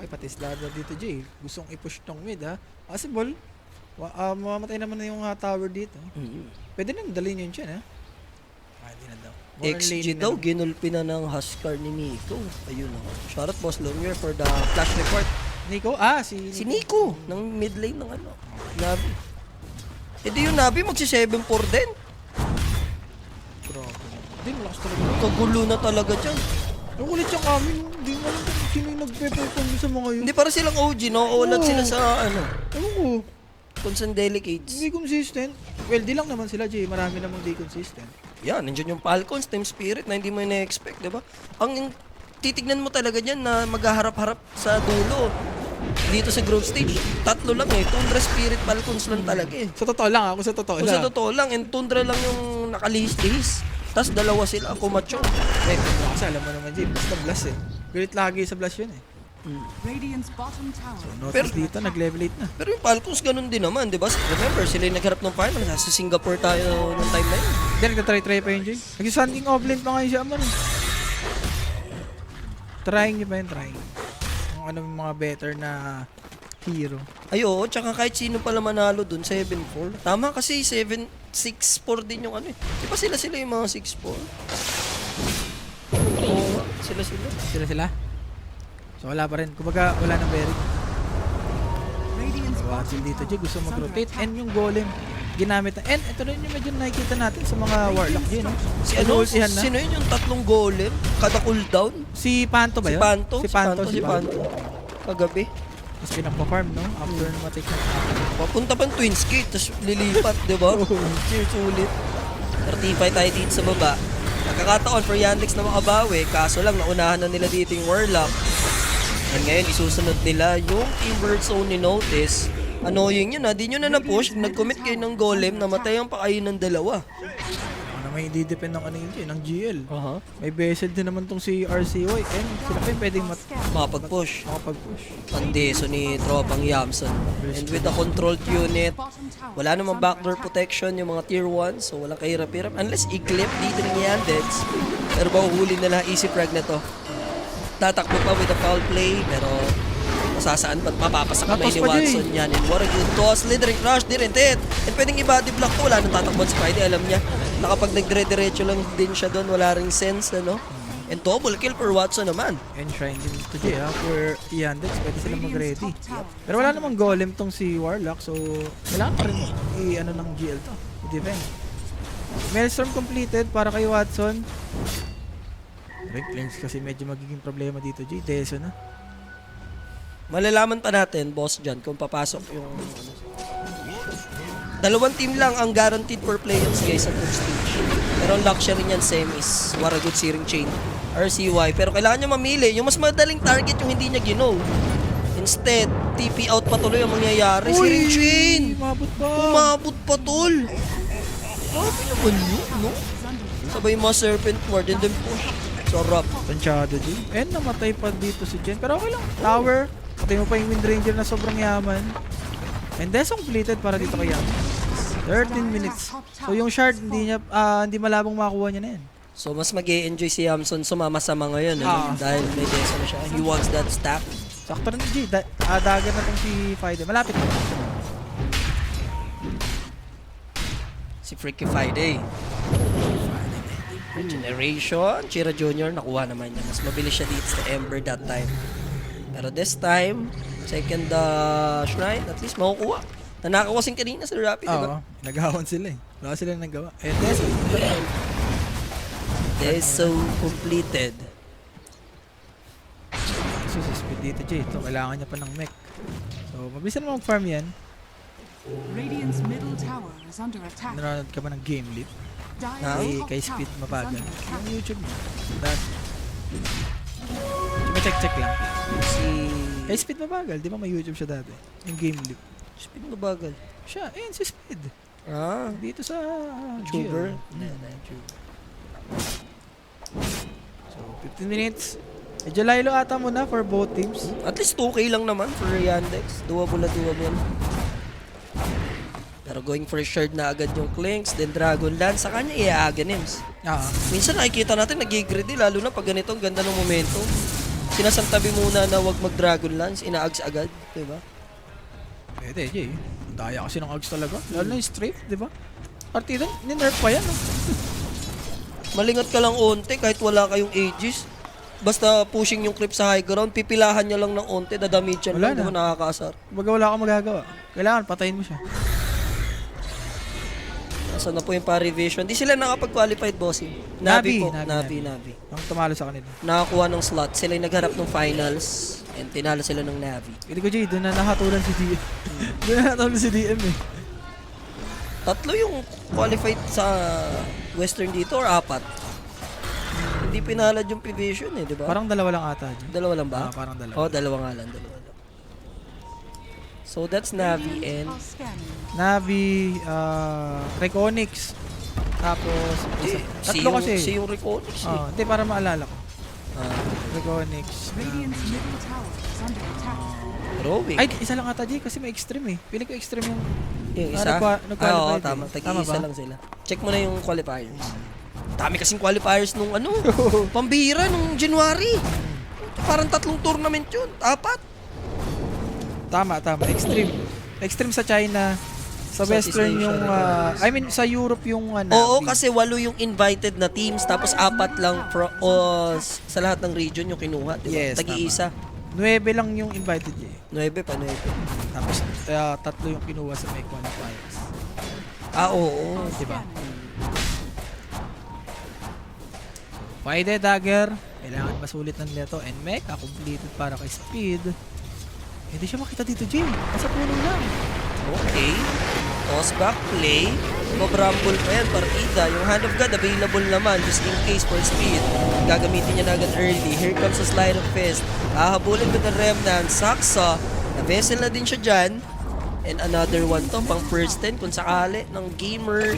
S2: Okay, pati Slava dito, Jay. Gustong i-push tong mid, ha? Possible. Mamatay naman na yung tower dito. Pwede na dalhin yun dyan, ha? Hindi na daw.
S1: XG daw, ginulpi na ng Huskar ni Nico. Ayun o. Shoutout Boss Lomier for the flash report.
S2: Nico?
S1: Si Nico, ng mid lane ng Navi. E di yung Navi magsi 7-4 din.
S2: Grabe. Hindi, malakas talaga.
S1: Kagulo na talaga dyan.
S2: Yung ulit yung kami, hindi mo alam kung sino yung nagpe-perform sa mga yun.
S1: Hindi para silang OG, no? Olag sila sa
S2: Ewan ko.
S1: Consent Delicates.
S2: Hindi consistent. Well, di lang naman sila, Jay. Marami namang di consistent.
S1: Yan, nandiyan yung Falcons, Team Spirit na hindi mo na-expect, di ba? Ang titignan mo talaga dyan na maghaharap-harap sa dulo. Dito sa group stage, tatlo lang eh. Tundra, Spirit, Falcons lang talaga eh.
S2: Sa totoo lang, ako sa totoo
S1: Kung
S2: lang.
S1: sa totoo lang, and Tundra lang yung nakalihis-lihis. Tapos dalawa sila, kumatsyo.
S2: Eh, kasi alam mo naman, Jay, basta blast eh. Galit lagi sa blast yun eh.
S3: Radiant's bottom tower.
S2: Notice dito, nag-level 8 na.
S1: Pero yung Falcons ganun din naman, di ba? Remember, sila yung nagharap ng final. Sa Singapore tayo nung time na yun.
S2: Hindi, nagtatry-try pa yun, Jay. Nag-sanding offlane pa ngayon siya, man. Trying niyo ba yun? Trying. Kung ano yung mga better na hero.
S1: Ay, oo, tsaka kahit sino pala manalo dun, 7-4. Tama kasi 6-4 din yung ano eh. Di ba sila yung mga 6-4? Oo, sila.
S2: Sila? So wala pa rin. Kumbaga, wala nang Beric.
S3: Radiant's
S2: Watching
S3: bottom
S2: dito,
S3: tower
S2: Jay. Gusto
S3: is under
S2: mag-rotate.
S3: attack.
S2: And yung golem, ginamit na. And ito rin yung medyo nakikita natin sa mga warlock din, no?
S1: Si
S2: Nag-ultihan na.
S1: sino yun yung tatlong golem? Kada cooldown?
S2: Si Panto ba
S1: Si
S2: yun?
S1: Panto?
S2: Si Panto.
S1: Kagabi.
S2: Tapos pinagpa-farm, no? After matake na.
S1: Papunta pa Twin Skate, tapos lilipat, di ba? Cheers ulit. 35 tayo dito sa baba. Nagkakataon for Yandex na makabawi, kaso lang naunahan na nila dito yung Warlock. And ngayon, isusunod nila yung Timber Zone ni Notice. Annoying yun ha, di nyo na na-push, nag-commit kayo ng golem, namatay ang pa kayo ng dalawa.
S2: Ano may hindi-depend ng ano yun, Jay, ng GL.
S1: Uh-huh.
S2: May bezel din naman tong si RCY. And sila pa yung pwedeng
S1: Makapag-push.
S2: makapag-push.
S1: Pandeso ni Tropang Yamson. And with the controlled unit,
S3: Bottom tower
S1: wala
S3: is
S1: namang
S3: under
S1: backdoor
S3: attack.
S1: protection yung mga tier 1, so walang kahirap-hirap. Unless i-clip dito ng Yandex, pero mahuhuli na lang easy frag na to. Tatakbo pa with a foul play, pero masasaan ba't mapapasak kamay
S2: Natos
S1: ni
S2: pa, Jay.
S1: Watson yan. And what a good toss, slithering crush, didn't hit. And pwedeng i-body block to, wala nang tatakbo si Friday, alam niya. Na kapag nagdire-diretso lang din siya doon, wala ring sense, ano? And double kill for Watson naman.
S2: Enshrine din ito, Jay, ha? For Yandex, pwede silang
S3: Radiant's
S2: mag-ready.
S3: top tower
S2: Pero wala namang golem tong si Warlock, so kailangan pa rin i-ano ng GL to. I-defend. Maelstrom completed para kay Watson. Ring Cleanse kasi medyo magiging problema dito, Jay. Deso na.
S1: Malalaman pa natin, boss dyan, kung papasok yung... Dalawang team lang ang guaranteed for playoffs guys sa group stage. Pero ang luxury niyan, same is what a good searing chain. RCY. Pero kailangan niya mamili. Yung mas madaling target yung hindi niya ginaw. Instead, TP out patuloy ang mangyayari. Searing chain!
S2: Umabot pa!
S1: Umabot pa, tol! Grabe naman yun, no? Sabay yung mga serpent ward and then push. Sarap.
S2: Tansyado, Jay. And namatay pa dito si Jen. Pero okay lang. Tower. Patay mo pa yung Wind Ranger na sobrang yaman. And that's completed para dito kay Yaman. 13 minutes. So yung shard, hindi malabong makakuha niya na yan.
S1: So mas mag-e-enjoy si Yamson sumama sa mga yun.
S2: Ah.
S1: Dahil may deso na siya. He wants that stack.
S2: Sakto rin, Jay. Dagger na tong si Fide. Malapit na.
S1: Si Freaky Friday. Regeneration. Chira Jr. nakuha naman niya. Mas mabilis siya dito sa Ember that time. Pero this time, second shrine, at least makukuha. Nanakaw kasing kanina sa Rapid, di ba?
S2: Oo. Nagawan sila eh. Wala sila nagawa. And that's
S1: So completed.
S2: So, speed dito, Jay. Ito, kailangan niya pa ng mech. So, mabilis na mag-farm yan.
S3: Radiant's middle tower is under attack.
S2: Nanonood ka ba ng game leap?
S3: Dire's top
S2: Kay
S3: tower
S2: Speed
S3: is
S2: mabagal.
S3: under attack.
S2: Yung YouTube mo. That. Check lang. Kay Speed mabagal. Di ba may YouTube siya dati? Yung game leap.
S1: Speed mo bagal.
S2: Siya, si Speed.
S1: Ah,
S2: Dito sa
S1: Tuber.
S2: YouTube. So, 15 minutes. Medyo lilo ata muna for both teams.
S1: At least 2K lang naman for Yandex. Doable na doable. Pero going for shard na agad yung Clinks, then Dragonlance, sa kanya i-aaga Nims. Minsan nakikita natin nag-greedy, lalo na pag ganito, ang ganda ng momentum. Sinasantabi muna na wag mag-Dragonlance, inaags agad, di ba?
S2: Pwede, Jay. Daya kasi ng Ags talaga. Lalo na yung strafe, di ba? Partida, ni-nerf pa yan. No?
S1: Malingat ka lang onte kahit wala kayong Aegis. Basta pushing yung creep sa high ground, pipilahan niya lang ng onte, dadamage yan
S2: Wala
S1: lang, di
S2: na.
S1: ba nakakaasar.
S2: Kumbaga wala kang magagawa. Kailangan patayin mo siya.
S1: Nasaan na po yung pa-revision? Di sila nakapag-qualified, bossing. Navi po. Navi.
S2: Ang tumalo sa kanila.
S1: Nakakuha ng slot. Sila yung nagharap ng finals and tinalo sila ng Navi.
S2: Hindi ko, Jay, doon na nakatulan si DM. Doon na nakatulan si DM eh.
S1: Tatlo yung qualified sa Western dito or apat? Hindi pinalad yung Pivision eh, di ba?
S2: Parang dalawa lang ata. Jay.
S1: Dalawa lang ba?
S2: Parang dalawa.
S1: Oh, dalawa nga lang. So that's Navi and...
S3: Are scanning.
S2: Navi, Reconix. Tapos, isa. Tatlo kasi.
S1: Si yung Reconix eh.
S2: Hindi, para maalala ko.
S1: Ah,
S2: Dragonics.
S3: Radiant's middle tower is under attack.
S1: Heroic.
S2: Ay, isa lang ata, Jay, kasi may extreme eh. Feeling ko extreme yung...
S1: Yung isa?
S2: nag-qualify
S1: Oo,
S2: din.
S1: tama.
S2: Tama
S1: Tag-iisa
S2: ba?
S1: lang sila. Check mo na yung qualifiers. Dami kasing qualifiers nung pambira nung January. Parang 3 tournament yun. 4.
S2: Tama. Extreme. Extreme sa China. Sa
S1: Southeast
S2: Western
S1: Asia,
S2: yung...
S1: Records.
S2: I mean, sa Europe yung...
S1: Oo,
S2: Navi.
S1: kasi 8 yung invited na teams, tapos 4 lang sa lahat ng region yung kinuha. Diba?
S2: Yes,
S1: Tag-iisa.
S2: 9 lang yung invited, Jay.
S1: 9 pa, 9.
S2: Tapos 3 yung kinuha sa may qualifiers.
S1: Oo.
S2: Diba? Pwede, Dagger. Kailangan masulit ng Leto and Mecha completed para kay Speed. Hindi siya makita dito, Jay. Nasa puno lang.
S1: Okay. Toss back play. Mabramble pa yan, partida. Yung Hand of God available naman just in case for Speed. Gagamitin niya na agad early. Here comes a slide of fist. Hahabulin with the Remnant. Saksa. Na-vessel na din siya dyan. And another one to, pang first 10 kung sakali ng Gamer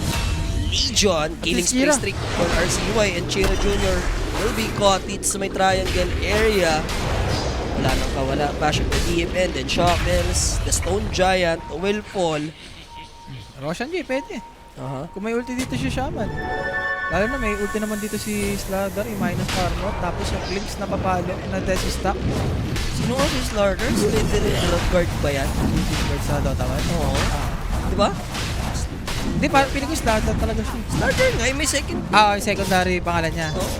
S1: Legion. Killing
S2: Chira.
S1: spree streak for RCY and Chira Jr. will be caught dito sa may triangle area. Wala nang kawala. Bash of the deep end and Shockers. The Stone Giant will fall.
S2: Roshan, Jay, pwede.
S1: Aha.
S2: Kung may ulti dito si Shaman. Lalo na may ulti naman dito si Slardar, yung minus armor. Tapos yung Clinks na papalo na death stack.
S1: Sino nga si Slarders? Blood guard ba yan?
S2: Guard sa Dota 1.
S1: Oo. Diba?
S2: Hindi, piling ko Slardar talaga siya.
S1: Slardar nga, may second.
S2: Yung secondary pangalan niya.
S1: Oo.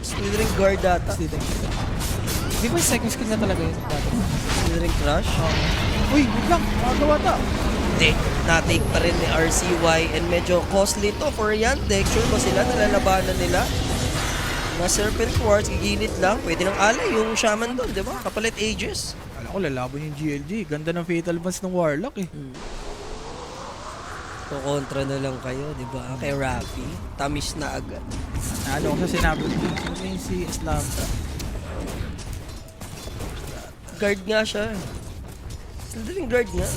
S1: Slithering guard data.
S2: Di ba yung second skill na talaga yun?
S1: Slithering crush.
S2: Uy, wait lang. Makagawa ta.
S1: Hindi. Na-take pa rin ni RCY and medyo costly to for Yandex. Sure ba sila nalalabanan nila? Mga Serpent Quartz, gigilid lang. Pwede nang alay yung Shaman doon, di ba? Kapalit Aegis.
S2: Alam ko, lalaban yung GLG. Ganda ng Fatal Bounce ng Warlock eh.
S1: Kukontra na lang kayo, di ba? Kay Rafi. Tamis na agad.
S2: Ano ko sa sinabi ko. Ano yung si Islamta?
S1: Guard nga siya. Slithering guard nga.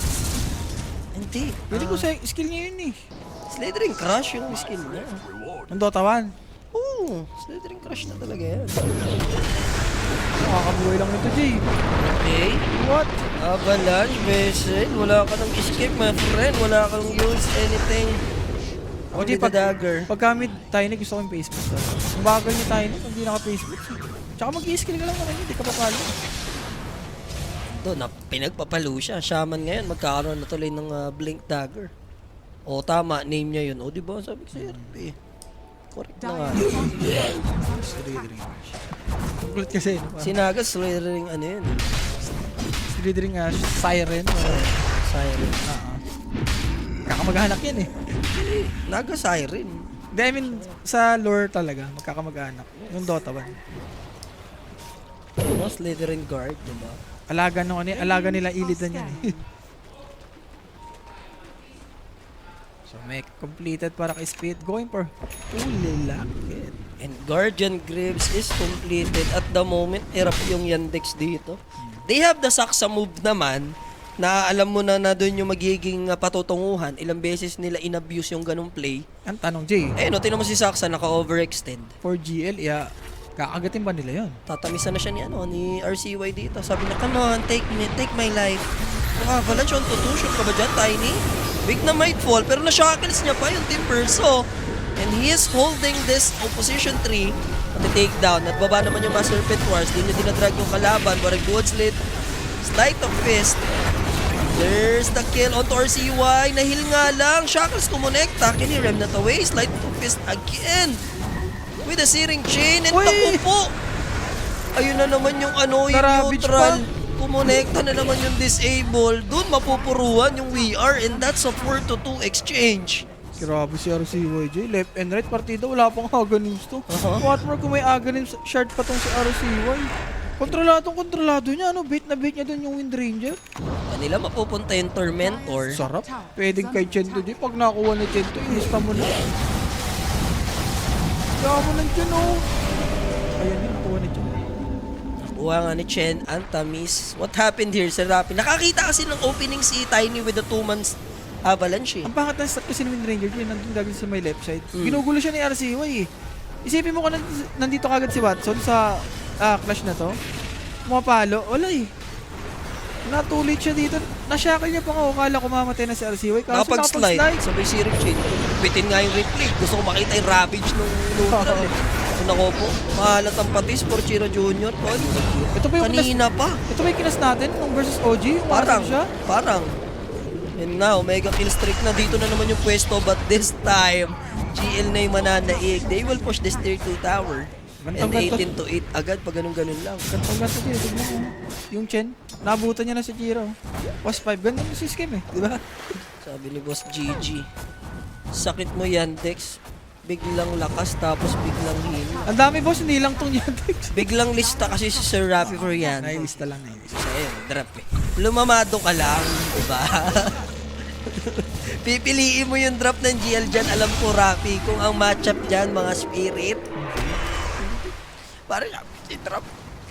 S1: Hindi.
S2: Pwede ko sa skill niya yun eh.
S1: Slithering crush yung skill niya.
S2: Ng Dota 1.
S1: Oo, slithering crush na talaga yan.
S2: Nakakabuhay lang nito, Jay.
S1: Okay.
S2: What?
S1: Avalanche, Vessel. Wala ka nang escape, my friend. Wala kang use anything. Only the dagger.
S2: Pag gamit Tiny, gusto ko yung face boost. Ang bagal ni Tiny, hindi naka-face boost. Tsaka mag-i-skill ka lang naman, hindi ka papalo.
S1: Doon, pinagpapalo siya. Shaman ngayon, magkakaroon na tuloy ng Blink Dagger. O, tama, name niya yun. O, di ba? Sabi ko sa'yo, correct na nga.
S2: Slithering. Kulit kasi.
S1: Sinaga, slithering, ano yun?
S2: Slithering siren.
S1: Siren.
S2: Kakamag-anak yan eh.
S1: Naga Siren.
S2: Hindi, I mean, sa lore talaga, magkakamag-anak. Yung Dota 1.
S1: Ano, slithering guard, di ba?
S2: Alaga nung ano, alaga nila ilidan yan eh. So, may completed para kay Speed. Going for Ulilakit.
S1: And Guardian Greaves is completed. At the moment, hirap yung Yandex dito. They have the Saksa move naman, na alam mo na doon yung magiging patutunguhan. Ilang beses nila inabuse yung ganong play.
S2: Ang tanong, Jay,
S1: No, tinan mo si Saksa, naka-overextend.
S2: for GL, kakagatin ba nila yun?
S1: Tatamisan na siya ni RCY dito. Sabi na, come on, take my life. Avalanche on tutusyon ka ba dyan, Tiny? Big na might fall, pero na-shackles niya pa yung Timber. So, and he is holding this opposition tree at the takedown. At baba naman yung mga Serpent Wars. Di na dinadrag yung kalaban. Barag dual slit. Sleight of fist. There's the kill onto RCY. Nahil nga lang. Shackles kumonekta. Kinirem na away. Sleight of fist again. With a searing chain. And
S2: Uy!
S1: takupo. Ayun na naman yung yung
S2: Naravage
S1: neutral.
S2: pa.
S1: Kumonekta na naman yung disable. Doon mapupuruan yung VR. And that's a 4-2 exchange.
S2: Grabe si RCYJ. Left and right partida, wala pang Aghanim's to. What more kung may Aghanim's shard pa tong si RCY. Kontrolado niya, bait na bait niya dun yung Wind Ranger.
S1: Kanila mapupunta yung Tormentor.
S2: Sarap. Pwedeng kay Chento J. Pag nakuha ni Chento, inis pa mo na. Kaya mo ng Chen, Ayan yun, nakuha ni Chen.
S1: Nakuha nga ni Chen, Antamis. What happened here, Sir Rapi? Nakakita kasi ng opening si Tiny with the 2-man's Avalanche.
S2: Ang pangat na start kasi ni Wind Ranger, yun, nandun gagawin sa may left side. Ginugulo siya ni RCY eh. Isipin mo ka nandito kagad si Watson sa clash na to. Pumapalo. Wala eh. Natulit siya dito. Nasyakal niya pa nga. Akala ko mamatay na si RCY. Kaso
S1: Nakapag-slide. Sabay si Rick Chin. Bitin nga yung replay. Gusto ko makita yung ravage nung neutral eh. Nako po, mahalat ang patis for Chiro Jr. Tol.
S2: Ito ba yung
S1: Kanina pa.
S2: Ito ba yung kinas natin nung versus OG? Yung
S1: Parang,
S2: siya?
S1: parang. And now, mega kill streak na dito na naman yung pwesto. But this time, GL na yung mananaig. They will push this tier 2 tower. And
S2: Gantong-ganto.
S1: 18 to 8 agad pag ganun-ganun lang.
S2: Gantong-ganto dito. Tignan mo. Yung Chen, nabutan niya na si Chiro. Was 5. Ganda yung system eh. Di ba?
S1: Sabi ni Boss GG. Sakit mo yan, Dex. Biglang lakas tapos biglang hino.
S2: Ang dami boss, hindi lang tong Yandex.
S1: Biglang lista kasi si Sir Rafi for yan.
S2: Nailista lang, nailista.
S1: Ayun, drop eh. Lumamado ka lang, diba? Pipiliin mo yung drop ng GL dyan. Alam ko, Rafi, kung ang matchup dyan, mga spirit. Parang si drop.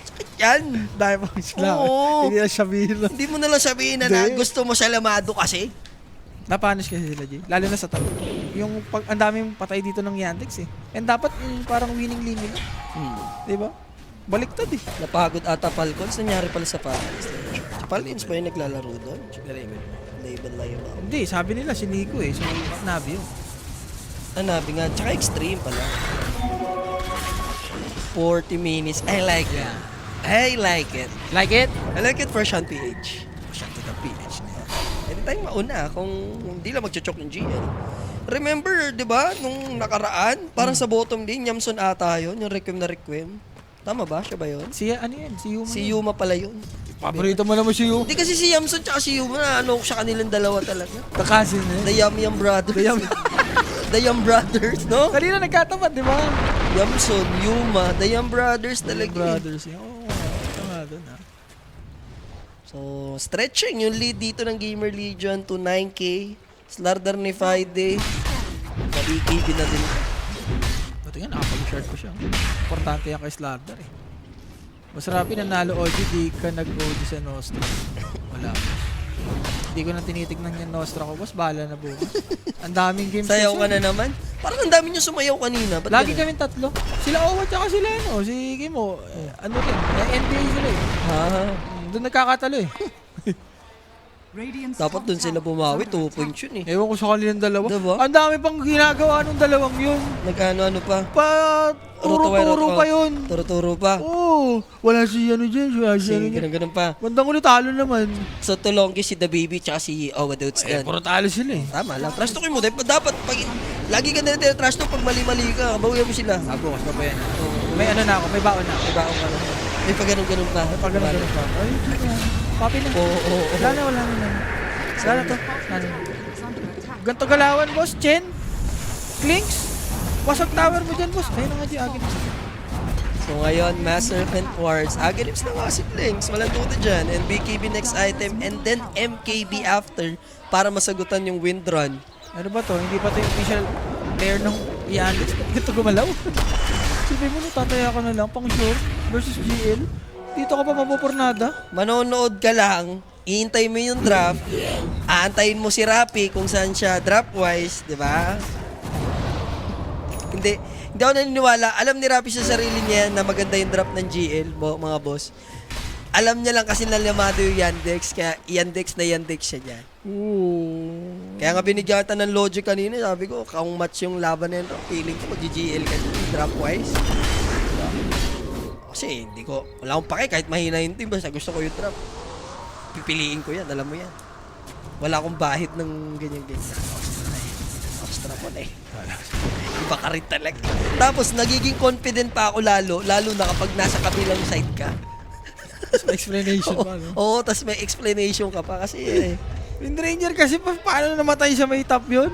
S1: Sakit yan.
S2: Dahil pa sila.
S1: Oo.
S2: Hindi na sabihin lang.
S1: Hindi mo nalang sabihin na,
S2: Hindi.
S1: gusto mo siya lamado kasi.
S2: Napanish kasi sila, Jay. Lalo na sa top. Yung pag ang daming patay dito ng Yandex eh. And dapat yung parang winning limit. Di ba? Baliktad eh.
S1: Napagod ata Falcons. Nangyari pala sa Falcons. Si Falcons ba yung naglalaro doon? Label lang yung
S2: Hindi, sabi nila si Nico eh. Si Navi yun.
S1: Nabi nga. Tsaka extreme pala. 40 minutes. I like it. I like it.
S2: Like it?
S1: I like it for Sean PH. Sean to the PH na yan. Anytime mauna kung hindi lang magchochok yung GL. Remember, di ba, nung nakaraan, parang sa bottom lane, Yamson ata yun, yung Requiem na Requiem. Tama ba? Siya ba yun?
S2: Si ano yan? Si Yuma.
S1: Si Yuma pala yun.
S2: Paborito mo naman si Yuma.
S1: Hindi kasi si Yamson tsaka si Yuma, ano siya kanilang dalawa talaga.
S2: Kakasin na
S1: The Yum Yum Brothers. The Yum Brothers, no?
S2: Kanina nagkatapat, di ba?
S1: Yamson, Yuma, The Yum Brothers talaga.
S2: Brothers yun. Oo, tama doon ha.
S1: So, stretching yung lead dito ng Gamer Legion to 9K. Slardar ni Friday. Nabikig na din.
S2: Ito nga, nakapag-short ko siya. Importante yan kay Slardar eh. Masarapin nanalo OG, di ka nag-OG sa Nostra. Wala. Hindi ko na tinitignan yung Nostra ko. Boss, bahala na bukas. Ang daming games.
S1: Sayaw ka
S2: kasi.
S1: na naman. Parang ang dami niyo sumayaw kanina. Ba't
S2: Lagi
S1: ganun?
S2: kami tatlo. Sila Owa tsaka sila ano, si Kimo. Ano rin, NBA sila eh.
S1: Ha?
S2: Doon nagkakatalo eh.
S3: Radiant's
S1: Dapat
S3: top
S1: dun sila
S3: tower
S1: bumawi.
S3: is
S1: 2
S3: under attack.
S1: points yun eh.
S2: Ewan ko sa kanilang dalawa.
S1: Diba?
S2: Ang dami pang ginagawa nung dalawang yun.
S1: Nag-ano pa.
S2: Turo-turo pa yun.
S1: Turo-turo pa.
S2: Oo. Wala si ano dyan. Wala si ano dyan.
S1: Ganun-ganun pa.
S2: Bandang ulit talo naman.
S1: So, Tulongki, si The Baby, tsaka si Owa Dotes
S2: Eh,
S1: yan.
S2: puro talo sila eh.
S1: Tama lang. Trash talkin mo. Dapat, pag, lagi ka nila trash talk pag mali-mali ka. Bawihan mo sila.
S2: Bukas pa ba yan? May ano na ako, may baon na ako.
S1: Diba ako ano? May pag ganun-ganun pa.
S2: Pag ganun pa. Ay, papi na.
S1: Oo.
S2: Wala na, wala na. Wala na to. Wala na.
S3: Is under attack.
S2: Ganto galawan, boss. Chen. Clinks. Wasag tower mo dyan, boss. Ayun na nga dyan, agad.
S1: So ngayon, Mass Serpent Wars. Agonips na nga si Blinks. Walang tuto dyan. And BKB next item. And then MKB after para masagutan yung wind run.
S2: Ano ba to? Hindi pa to yung official player ng Yandex. Ito gumalaw. Sabi mo, tataya ka na lang. Pang sure. Versus GL. Dito ka pa mapupurnada.
S1: Manonood ka lang. Iintay mo yung draft. Aantayin mo si Rapi kung saan siya draft-wise. Di ba? Hindi ako naniniwala. Alam ni Rapi sa sarili niya na maganda yung draft ng GL, mga boss. Alam niya lang kasi nalamado yung Yandex. Kaya Yandex siya dyan.
S2: Ooh.
S1: Kaya nga binigyan kita ng logic kanina, sabi ko, kung match yung laban na yun, feeling ko mag-GL ka dyan, drop-wise. Kasi hindi ko, wala akong pake kahit mahina yung team, basta gusto ko yung drop. Pipiliin ko yan, alam mo yan. Wala akong bahid ng ganyan-ganyan. Extra po na eh. Iba ka rin talaga. Tapos, nagiging confident pa ako lalo na kapag nasa kabilang side ka.
S2: Explanation pa, no?
S1: Oo, tas may explanation ka pa kasi eh.
S2: Windranger kasi paano namatay sa may top yun?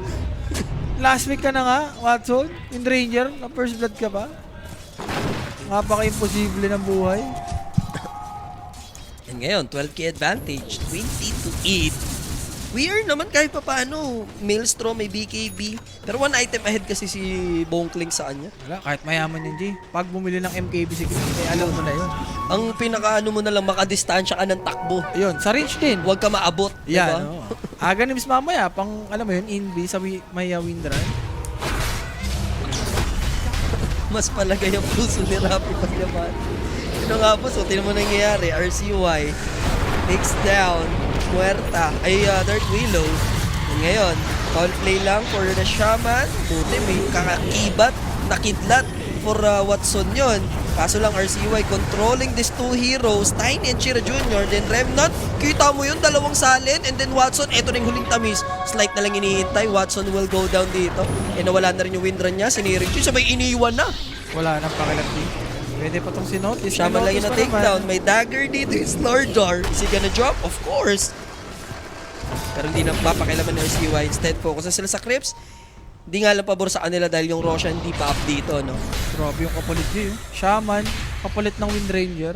S2: Last week ka na nga, Watson. Windranger, na first blood ka pa. Napaka-imposible ng buhay.
S1: And ngayon, 12k advantage, 20 to 8. Weird naman kahit pa paano. Maelstrom, may BKB. Pero one item ahead kasi si Bonkling sa kanya.
S2: Wala, kahit mayaman yun, G. Pag bumili ng MKB si Chris, eh, alam mo na yun.
S1: Ang pinakaano mo na lang, makadistansya ka ng takbo.
S2: Ayun, sa range din.
S1: Huwag ka maabot.
S2: Yan,
S1: diba?
S2: no? Aga ni Miss Mamaya, pang, alam mo yun, inbi sa Maya Windrun.
S1: Mas palagay ang puso ni Rafi Pagliaman. Ito nga po, so tinan mo nangyayari. RCY takes down Muerta, Dark Willow. And ngayon, foul play lang for the Shaman. Buti may kakakibat, nakidlat for Watson yon. Kaso lang RCY controlling these two heroes, Tiny and Chira Jr. Then Remnant, kita mo yun, dalawang salin. And then Watson, eto na yung huling tamis. Slight na lang inihintay, Watson will go down dito. E nawala na rin yung windrun niya, sinirig siya, sabay iniwan na.
S2: Wala nang pakialam dito. Pwede pa tong sinotis.
S1: Shaman lang yung na-takedown. May dagger dito yung Slurjar. Is he gonna drop? Of course. Pero hindi na papakilaman ng RCY. Instead, focus na sila sa Crips. Hindi nga lang pabor sa kanila dahil yung Roshan hindi pa up dito, no?
S2: Grabe yung kapalit niya. Shaman, kapalit ng Wind Ranger.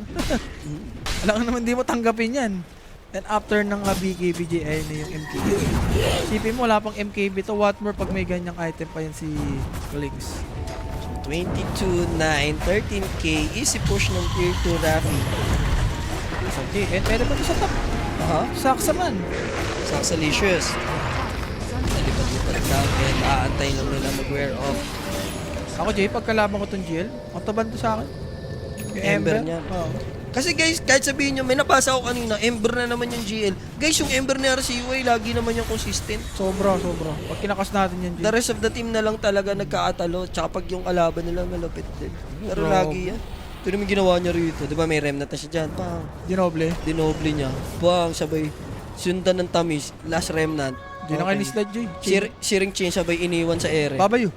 S2: Alam naman hindi mo tanggapin yan. And after ng BKBJ, ayun na yung MKB. Sipin mo, wala pang MKB to. What more pag may ganyang item pa yan si Lynx.
S1: 22-9, 13k. Easy push ng tier 2 Rafi.
S2: Okay, and pwede pa ito sa top. Saksaman.
S1: Saxalicious. Nalipad-lipad lang and aantay lang nila mag-wear off.
S2: Ako, Jay, pagkalaban ko tong GL, ang taban to sa akin. Yung
S1: Ember niya.
S2: Oo.
S1: Kasi guys, kahit sabihin nyo, may napasa ako kanina, Ember na naman yung GL. Guys, yung Ember ni RCY, lagi naman yung consistent.
S2: Sobra. Pag kinakas natin yan, Jay.
S1: The rest of the team na lang talaga nagkaatalo, tsaka pag yung kalaban nila malapit din. Pero
S2: Grabe.
S1: lagi yan. Ito naman ginawa niya rito. Di ba may remnant na siya dyan? Pang,
S2: Dinoble.
S1: dinoble niya. Bang, sabay, sundan ng tamis. Last remnant.
S2: Di na kayo ni Sled, Jay.
S1: Siring chain, sabay iniwan sa ere.
S2: Babayu.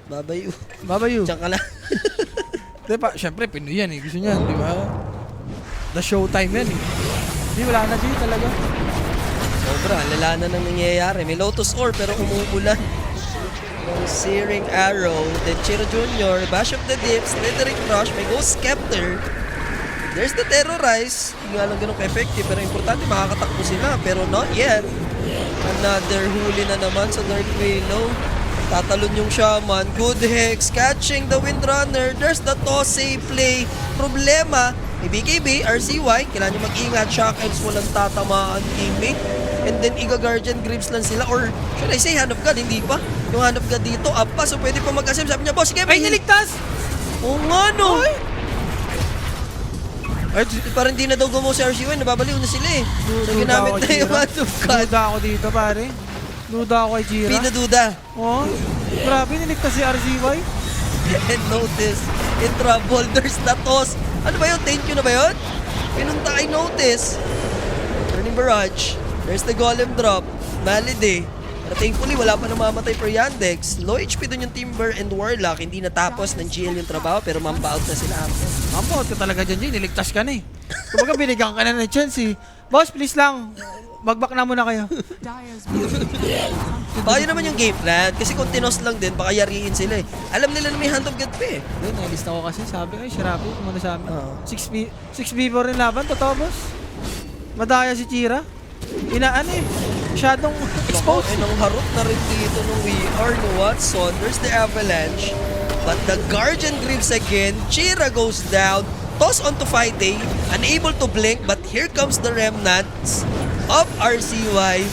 S1: Babayu. Diyan ka lang.
S2: Diba, syempre, Pinoy yan eh. Gusto niyan, di ba? The showtime yan eh. Di, wala na, Jay, talaga.
S1: Sobra, lala na nang nangyayari. May Lotus Orb pero umuulan. Yung Searing Arrow, then Chiro Jr., Bash of the Deep, Slithering Rush, may Ghost Scepter. There's the Terrorize. Hindi nga lang ganun ka-effective pero importante makakatakbo sila. Pero not yet. Another huli na naman sa Dark Willow. Tatalon yung Shaman. Good Hex, catching the Windrunner. There's the Tosei play. Problema, may BKB, RCY, kailangan nyo mag-ingat. Shock Elves, walang tatamaan teammate. And then, Iga Guardian Grips lang sila. Or, should I say, Hand of God? Hindi pa. Yung Hand of God dito, up pa. So, pwede pa mag-asem. Sabi niya, boss, sige,
S2: Ay, niligtas!
S1: Oo nga, no? Ay, parang hindi na daw gumawa si RCY. Nababaliw na sila eh. Ginamit na yung Hand of God.
S2: Duda ako dito, pare. Duda ako kay Jira.
S1: Pinaduda.
S2: Oh, grabe, niligtas si RCY.
S1: And notice, in trouble, there's the toss. Ano ba yun? Thank you na ba yun? Pinunta kay Notice. Turning Barrage. There's the Golem drop. Malide. Pero thankfully, wala pa namamatay for Yandex. Low HP dun yung Timber and Warlock. Hindi natapos ng GL yung trabaho, pero mamba out na sila after.
S2: Mampot ka talaga dyan, Jay. Niligtas ka na eh. Kumbaga, binigyan ka na ng chance eh. Boss, please lang. Bagbak na muna kayo.
S3: Dire's middle tower is under
S1: Baka yun naman yung game plan. Kasi kung tinos lang din, baka yariin sila eh. Alam nila na may Hand of God pa eh.
S2: Yun, nalista ko kasi. Sabi, ay, Shirapi, kumuna sa amin.
S1: Oo.
S2: 6v rin laban, totoo, boss. Madaya si Chira. Inaan eh. Masyadong exposed.
S1: Ay, nang harot na rin dito nung WR ni Watson. There's the Avalanche. But the Guardian Grips again. Chira goes down. Toss onto Friday. Unable to blink. But here comes the Remnants of RCY.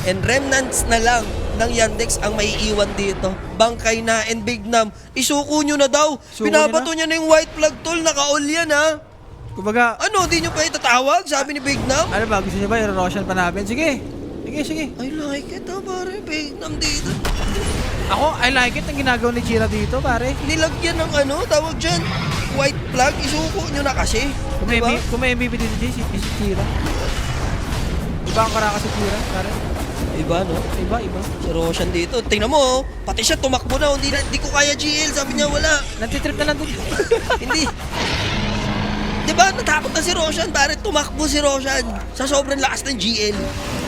S1: And Remnants na lang ng Yandex ang maiiwan dito. Bangkay na and Big Nam. Isuko nyo na daw.
S2: Suko
S1: Pinapato
S2: nyo
S1: niya na yung white flag tool. Naka-all yan ha.
S2: Kumbaga,
S1: Ano, di nyo pa itatawag? Sabi ni Big Nam.
S2: ano ba, gusto niyo ba i-roshan pa namin? Sige. Sige.
S1: I like it ha, pare. Big Nam dito.
S2: Ako, I like it ang ginagawa ni Chira dito, pare.
S1: Nilagyan ng ano, tawag dyan, white flag, isuko nyo na kasi.
S2: Kung may,
S1: Diba?
S2: kung may MVP dito, Jay, si Chira. Iba ang karaka si Chira, pare.
S1: Iba, no?
S2: Iba.
S1: Si Roshan dito. Tingnan mo, oh. Pati siya tumakbo na. Hindi ko kaya GL. Sabi niya, wala.
S2: Nantitrip na lang dun.
S1: Hindi. Diba, natakot na si Roshan. Pare, tumakbo si Roshan. Sa sobrang lakas ng GL.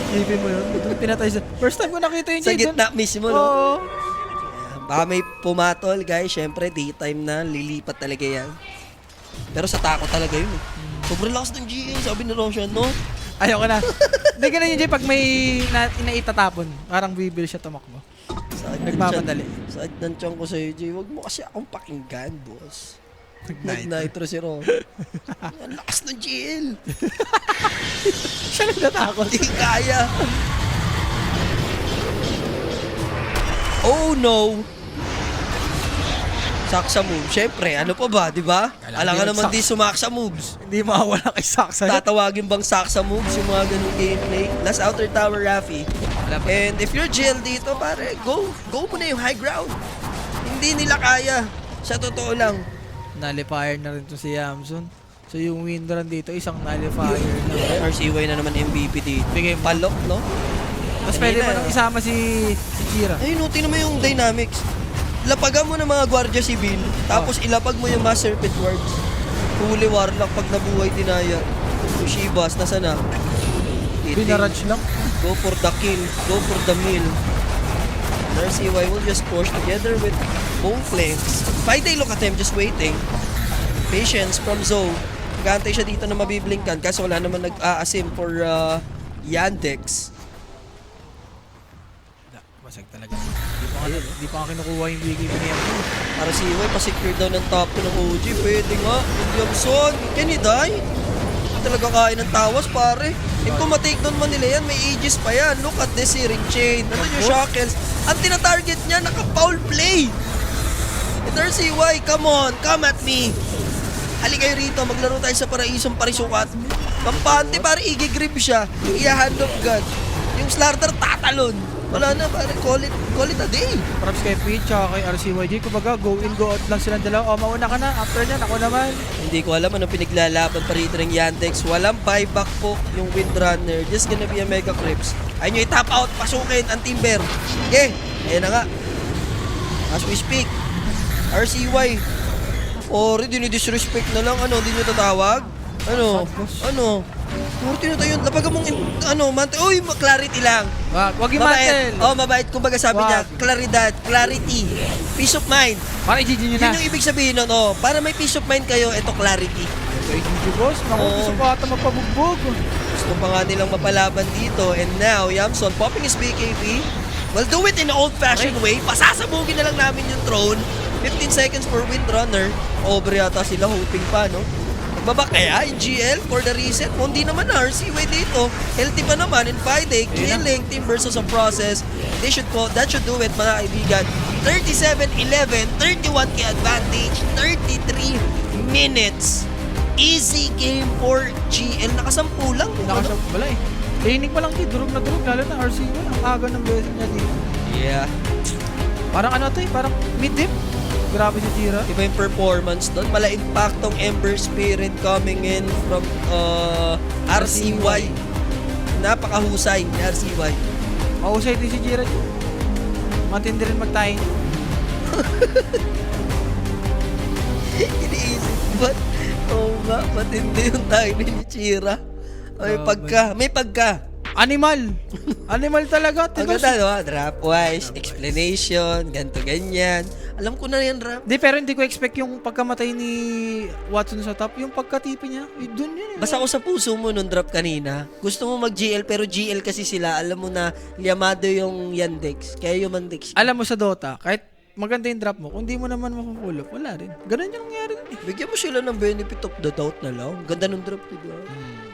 S2: MVP mo yun. Doon pinatay sa... First time ko nakita yun,
S1: Sa
S2: Jay.
S1: gitna mismo, no?
S2: Oo.
S1: Baka may pumatol, guys. Siyempre, daytime na. Lilipat talaga yan. Pero sa takot talaga yun, eh. Sobrang lakas ng GL, sabi ni Roshan, no?
S2: Ayoko na. Hindi ka na yun, Jay, pag may inaitatapon. Parang bibil siya tumakbo. Nagmamadali.
S1: Saan ng tiyan ko sa'yo, Jay? Huwag mo kasi akong pakinggan, boss. Nag-nitro si Ron. Ang lakas ng GL.
S2: Siya nagtatakot.
S1: Hindi kaya. Oh no. Saksa move. Syempre, ano pa ba, di ba? Alam ka naman di sumaksa moves.
S2: Hindi mawawala kay Saksa.
S1: Tatawagin bang saksa moves yung mga ganung gameplay? Last outer tower, Rafi. And if you're GL dito, pare, go mo na yung high ground. Hindi nila kaya. Sa totoo lang.
S2: Nullifier na rin to si Yamson. So yung win run dito, isang nullifier na.
S1: RCY na naman MVP dito.
S2: Bigay mo.
S1: Palok, no?
S2: Mas pwede
S1: Kanina,
S2: mo nang isama si Jira.
S1: Ayun, tingnan mo yung dynamics. Lapagan mo ng mga gwardiya civil, tapos ilapag mo yung mga serpent wards. Huli warlock pag nabuhay dinaya. Yung Shivas, nasa na?
S2: Binarage lang.
S1: Go for the kill. Go for the meal. RCY will just push together with both flanks. Friday, look at him, just waiting. Patience from Zoe. Nag-aantay siya dito na mabiblinkan kasi wala naman nag-a-asim for Yandex.
S2: Basag talaga. Di pa nga kinukuha yung bigay mo niya.
S1: RCY, pa-secure daw ng top 2 ng OG. Pwede nga. Williamson, can he die? Talaga kaya ng tawas, pare. And kung ma-take down man nila yan, may ages pa yan. Look at this searing chain. Nandun yung shackles. Ang tina-target niya, naka-foul play. And RCY, come on, come at me. Halika kayo rito, maglaro tayo sa paraisong parisukat. Kampante, pare, i-grip siya. I-hand of God. Yung Slardar, tatalon. Wala na, pare, call it a day.
S2: Props kay Pete, tsaka kay RCYJ. Kumbaga, go in, go out lang silang dalawa. O, mauna ka na. After nyan, ako naman.
S1: Hindi ko alam anong pinaglalaban pa rito ng Yandex. Walang buyback po yung Windrunner. Just gonna be a mega creeps. Ayun nyo i-tap out, pasukin ang Timber. Okay, ayun na nga. As we speak, RCY. Ori, dinidisrespect na lang. Ano, hindi nyo tatawag? Ano? Murti na tayo. Lapagan mong, uy, clarity lang.
S2: Wag yung mantel.
S1: Mabait. Kumbaga sabi niya, claridad, clarity, peace of mind.
S2: Para i-GG nyo na.
S1: Yun yung ibig sabihin nun, para may peace of mind kayo, ito clarity.
S2: So, i-GG boss. Naku, gusto ko ata magpabugbog.
S1: Gusto pa nga nilang mapalaban dito. And now, Yamson popping his BKB. We'll do it in an old-fashioned way. Pasasabugin na lang namin yung throne. 15 seconds for Windrunner. Over yata sila, hoping pa, no? Magbaba kaya yung GL for the reset? Kung di naman na, RCY dito. Healthy pa naman in Friday. Killing team versus a process. That should do it, mga kaibigan. 37-11, 31k advantage, 33 minutes. Easy game for GL. Nakasampu lang.
S2: Wala eh. Laning pa lang durog na durog. Lalo na RCY. Ang aga ng beses niya dito.
S1: Yeah.
S2: Parang ano to eh. Parang mid-dip. Grabe si Jira.
S1: Iba yung performance doon. Mala impactong Ember Spirit coming in from RCY. Napakahusay ni RCY.
S2: Mahusay din si Jira. Matindi rin mag-time.
S1: Iniisip ba? Oo nga, matindi yung timing ni Chira. May pagka.
S2: Animal talaga.
S1: Ang ganda, no? Drop-wise, explanation, ganto ganyan. Alam ko na yan, Rap.
S2: Pero hindi ko expect yung pagkamatay ni Watson sa top. Yung pagkatipi niya, dun yun.
S1: Basta ako sa puso mo nung drop kanina. Gusto mo mag-GL, pero GL kasi sila. Alam mo na, liamado yung Yandex. Kaya yung Mandex.
S2: Alam mo sa Dota, kahit maganda yung drop mo, kung di mo naman mapupull up, wala rin. Ganun yung nangyari rin eh.
S1: Bigyan mo sila ng benefit of the doubt na lang. Ganda ng drop, diba?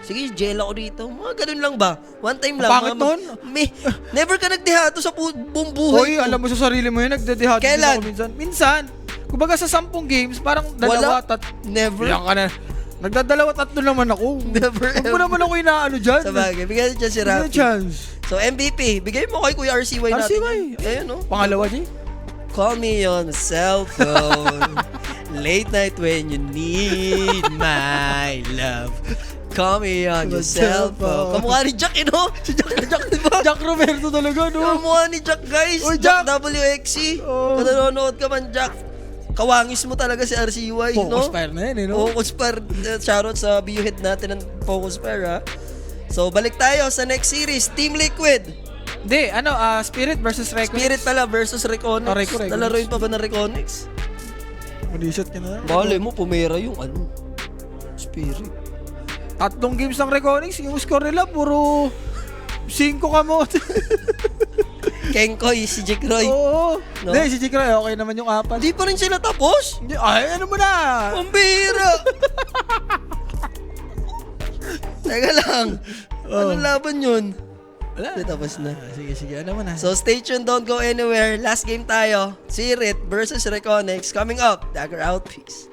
S1: Sige, jail ako dito. Mga ganun lang ba? One time lang.
S2: Pangit nun?
S1: Never ka nagdehato sa buong buhay.
S2: Hoy, alam mo sa sarili mo yun, nagdedehato din
S1: Kailan?
S2: ako minsan. Minsan, kumbaga sa 10 games, parang dalawa,
S1: Never.
S2: Yan ka na. Nagdadalawa, tatlo naman ako.
S1: Never.
S2: Huwag mo naman ako inaano dyan.
S1: Sa bagay, bigyan niya si
S2: Hindi na
S1: Rafi.
S2: chance.
S1: So, MVP, bigay mo kay Kuya RCY natin.
S2: RCY.
S1: Ayun, no?
S2: Pangalawa, Jay.
S1: Call me on the cell phone. Late night when you need my love. Call me on your cell phone. Kamukha ni Jack, no? Si Jack, diba?
S2: Jack Roberto talaga, no?
S1: Kamukha ni Jack, guys.
S2: Oy,
S1: Jack
S2: Jack!
S1: WXC.
S2: Oh.
S1: Kung nanonood ka man, Jack. Kawangis mo talaga si RCY, no?
S2: Focus fire na yan, eh, no?
S1: Focus fire. Shoutout sa view-head natin ng Focus fire, ha? So, balik tayo sa next series. Team Liquid.
S2: Hindi, Spirit versus Recon.
S1: Spirit pala versus Reconix.
S2: Reconix.
S1: Nalaroin pa ba ng Reconix?
S2: Mag-shot ka na.
S1: Bale mo, pumera yung Spirit.
S2: 3 games ng Reconix, yung score nila, puro 5 kamote.
S1: Kenkoy, si Jack Roy.
S2: Oo.
S1: No?
S2: Hindi, si Jikroy, okay naman yung 4.
S1: Hindi pa rin sila tapos.
S2: Hindi, ay, ano mo na?
S1: Pambira! Teka lang. Anong laban yun?
S2: Wala.
S1: Tapos na.
S2: Sige. Ano mo na?
S1: So stay tuned, don't go anywhere. Last game tayo. Sirit versus Reconex coming up. Dagger out, peace.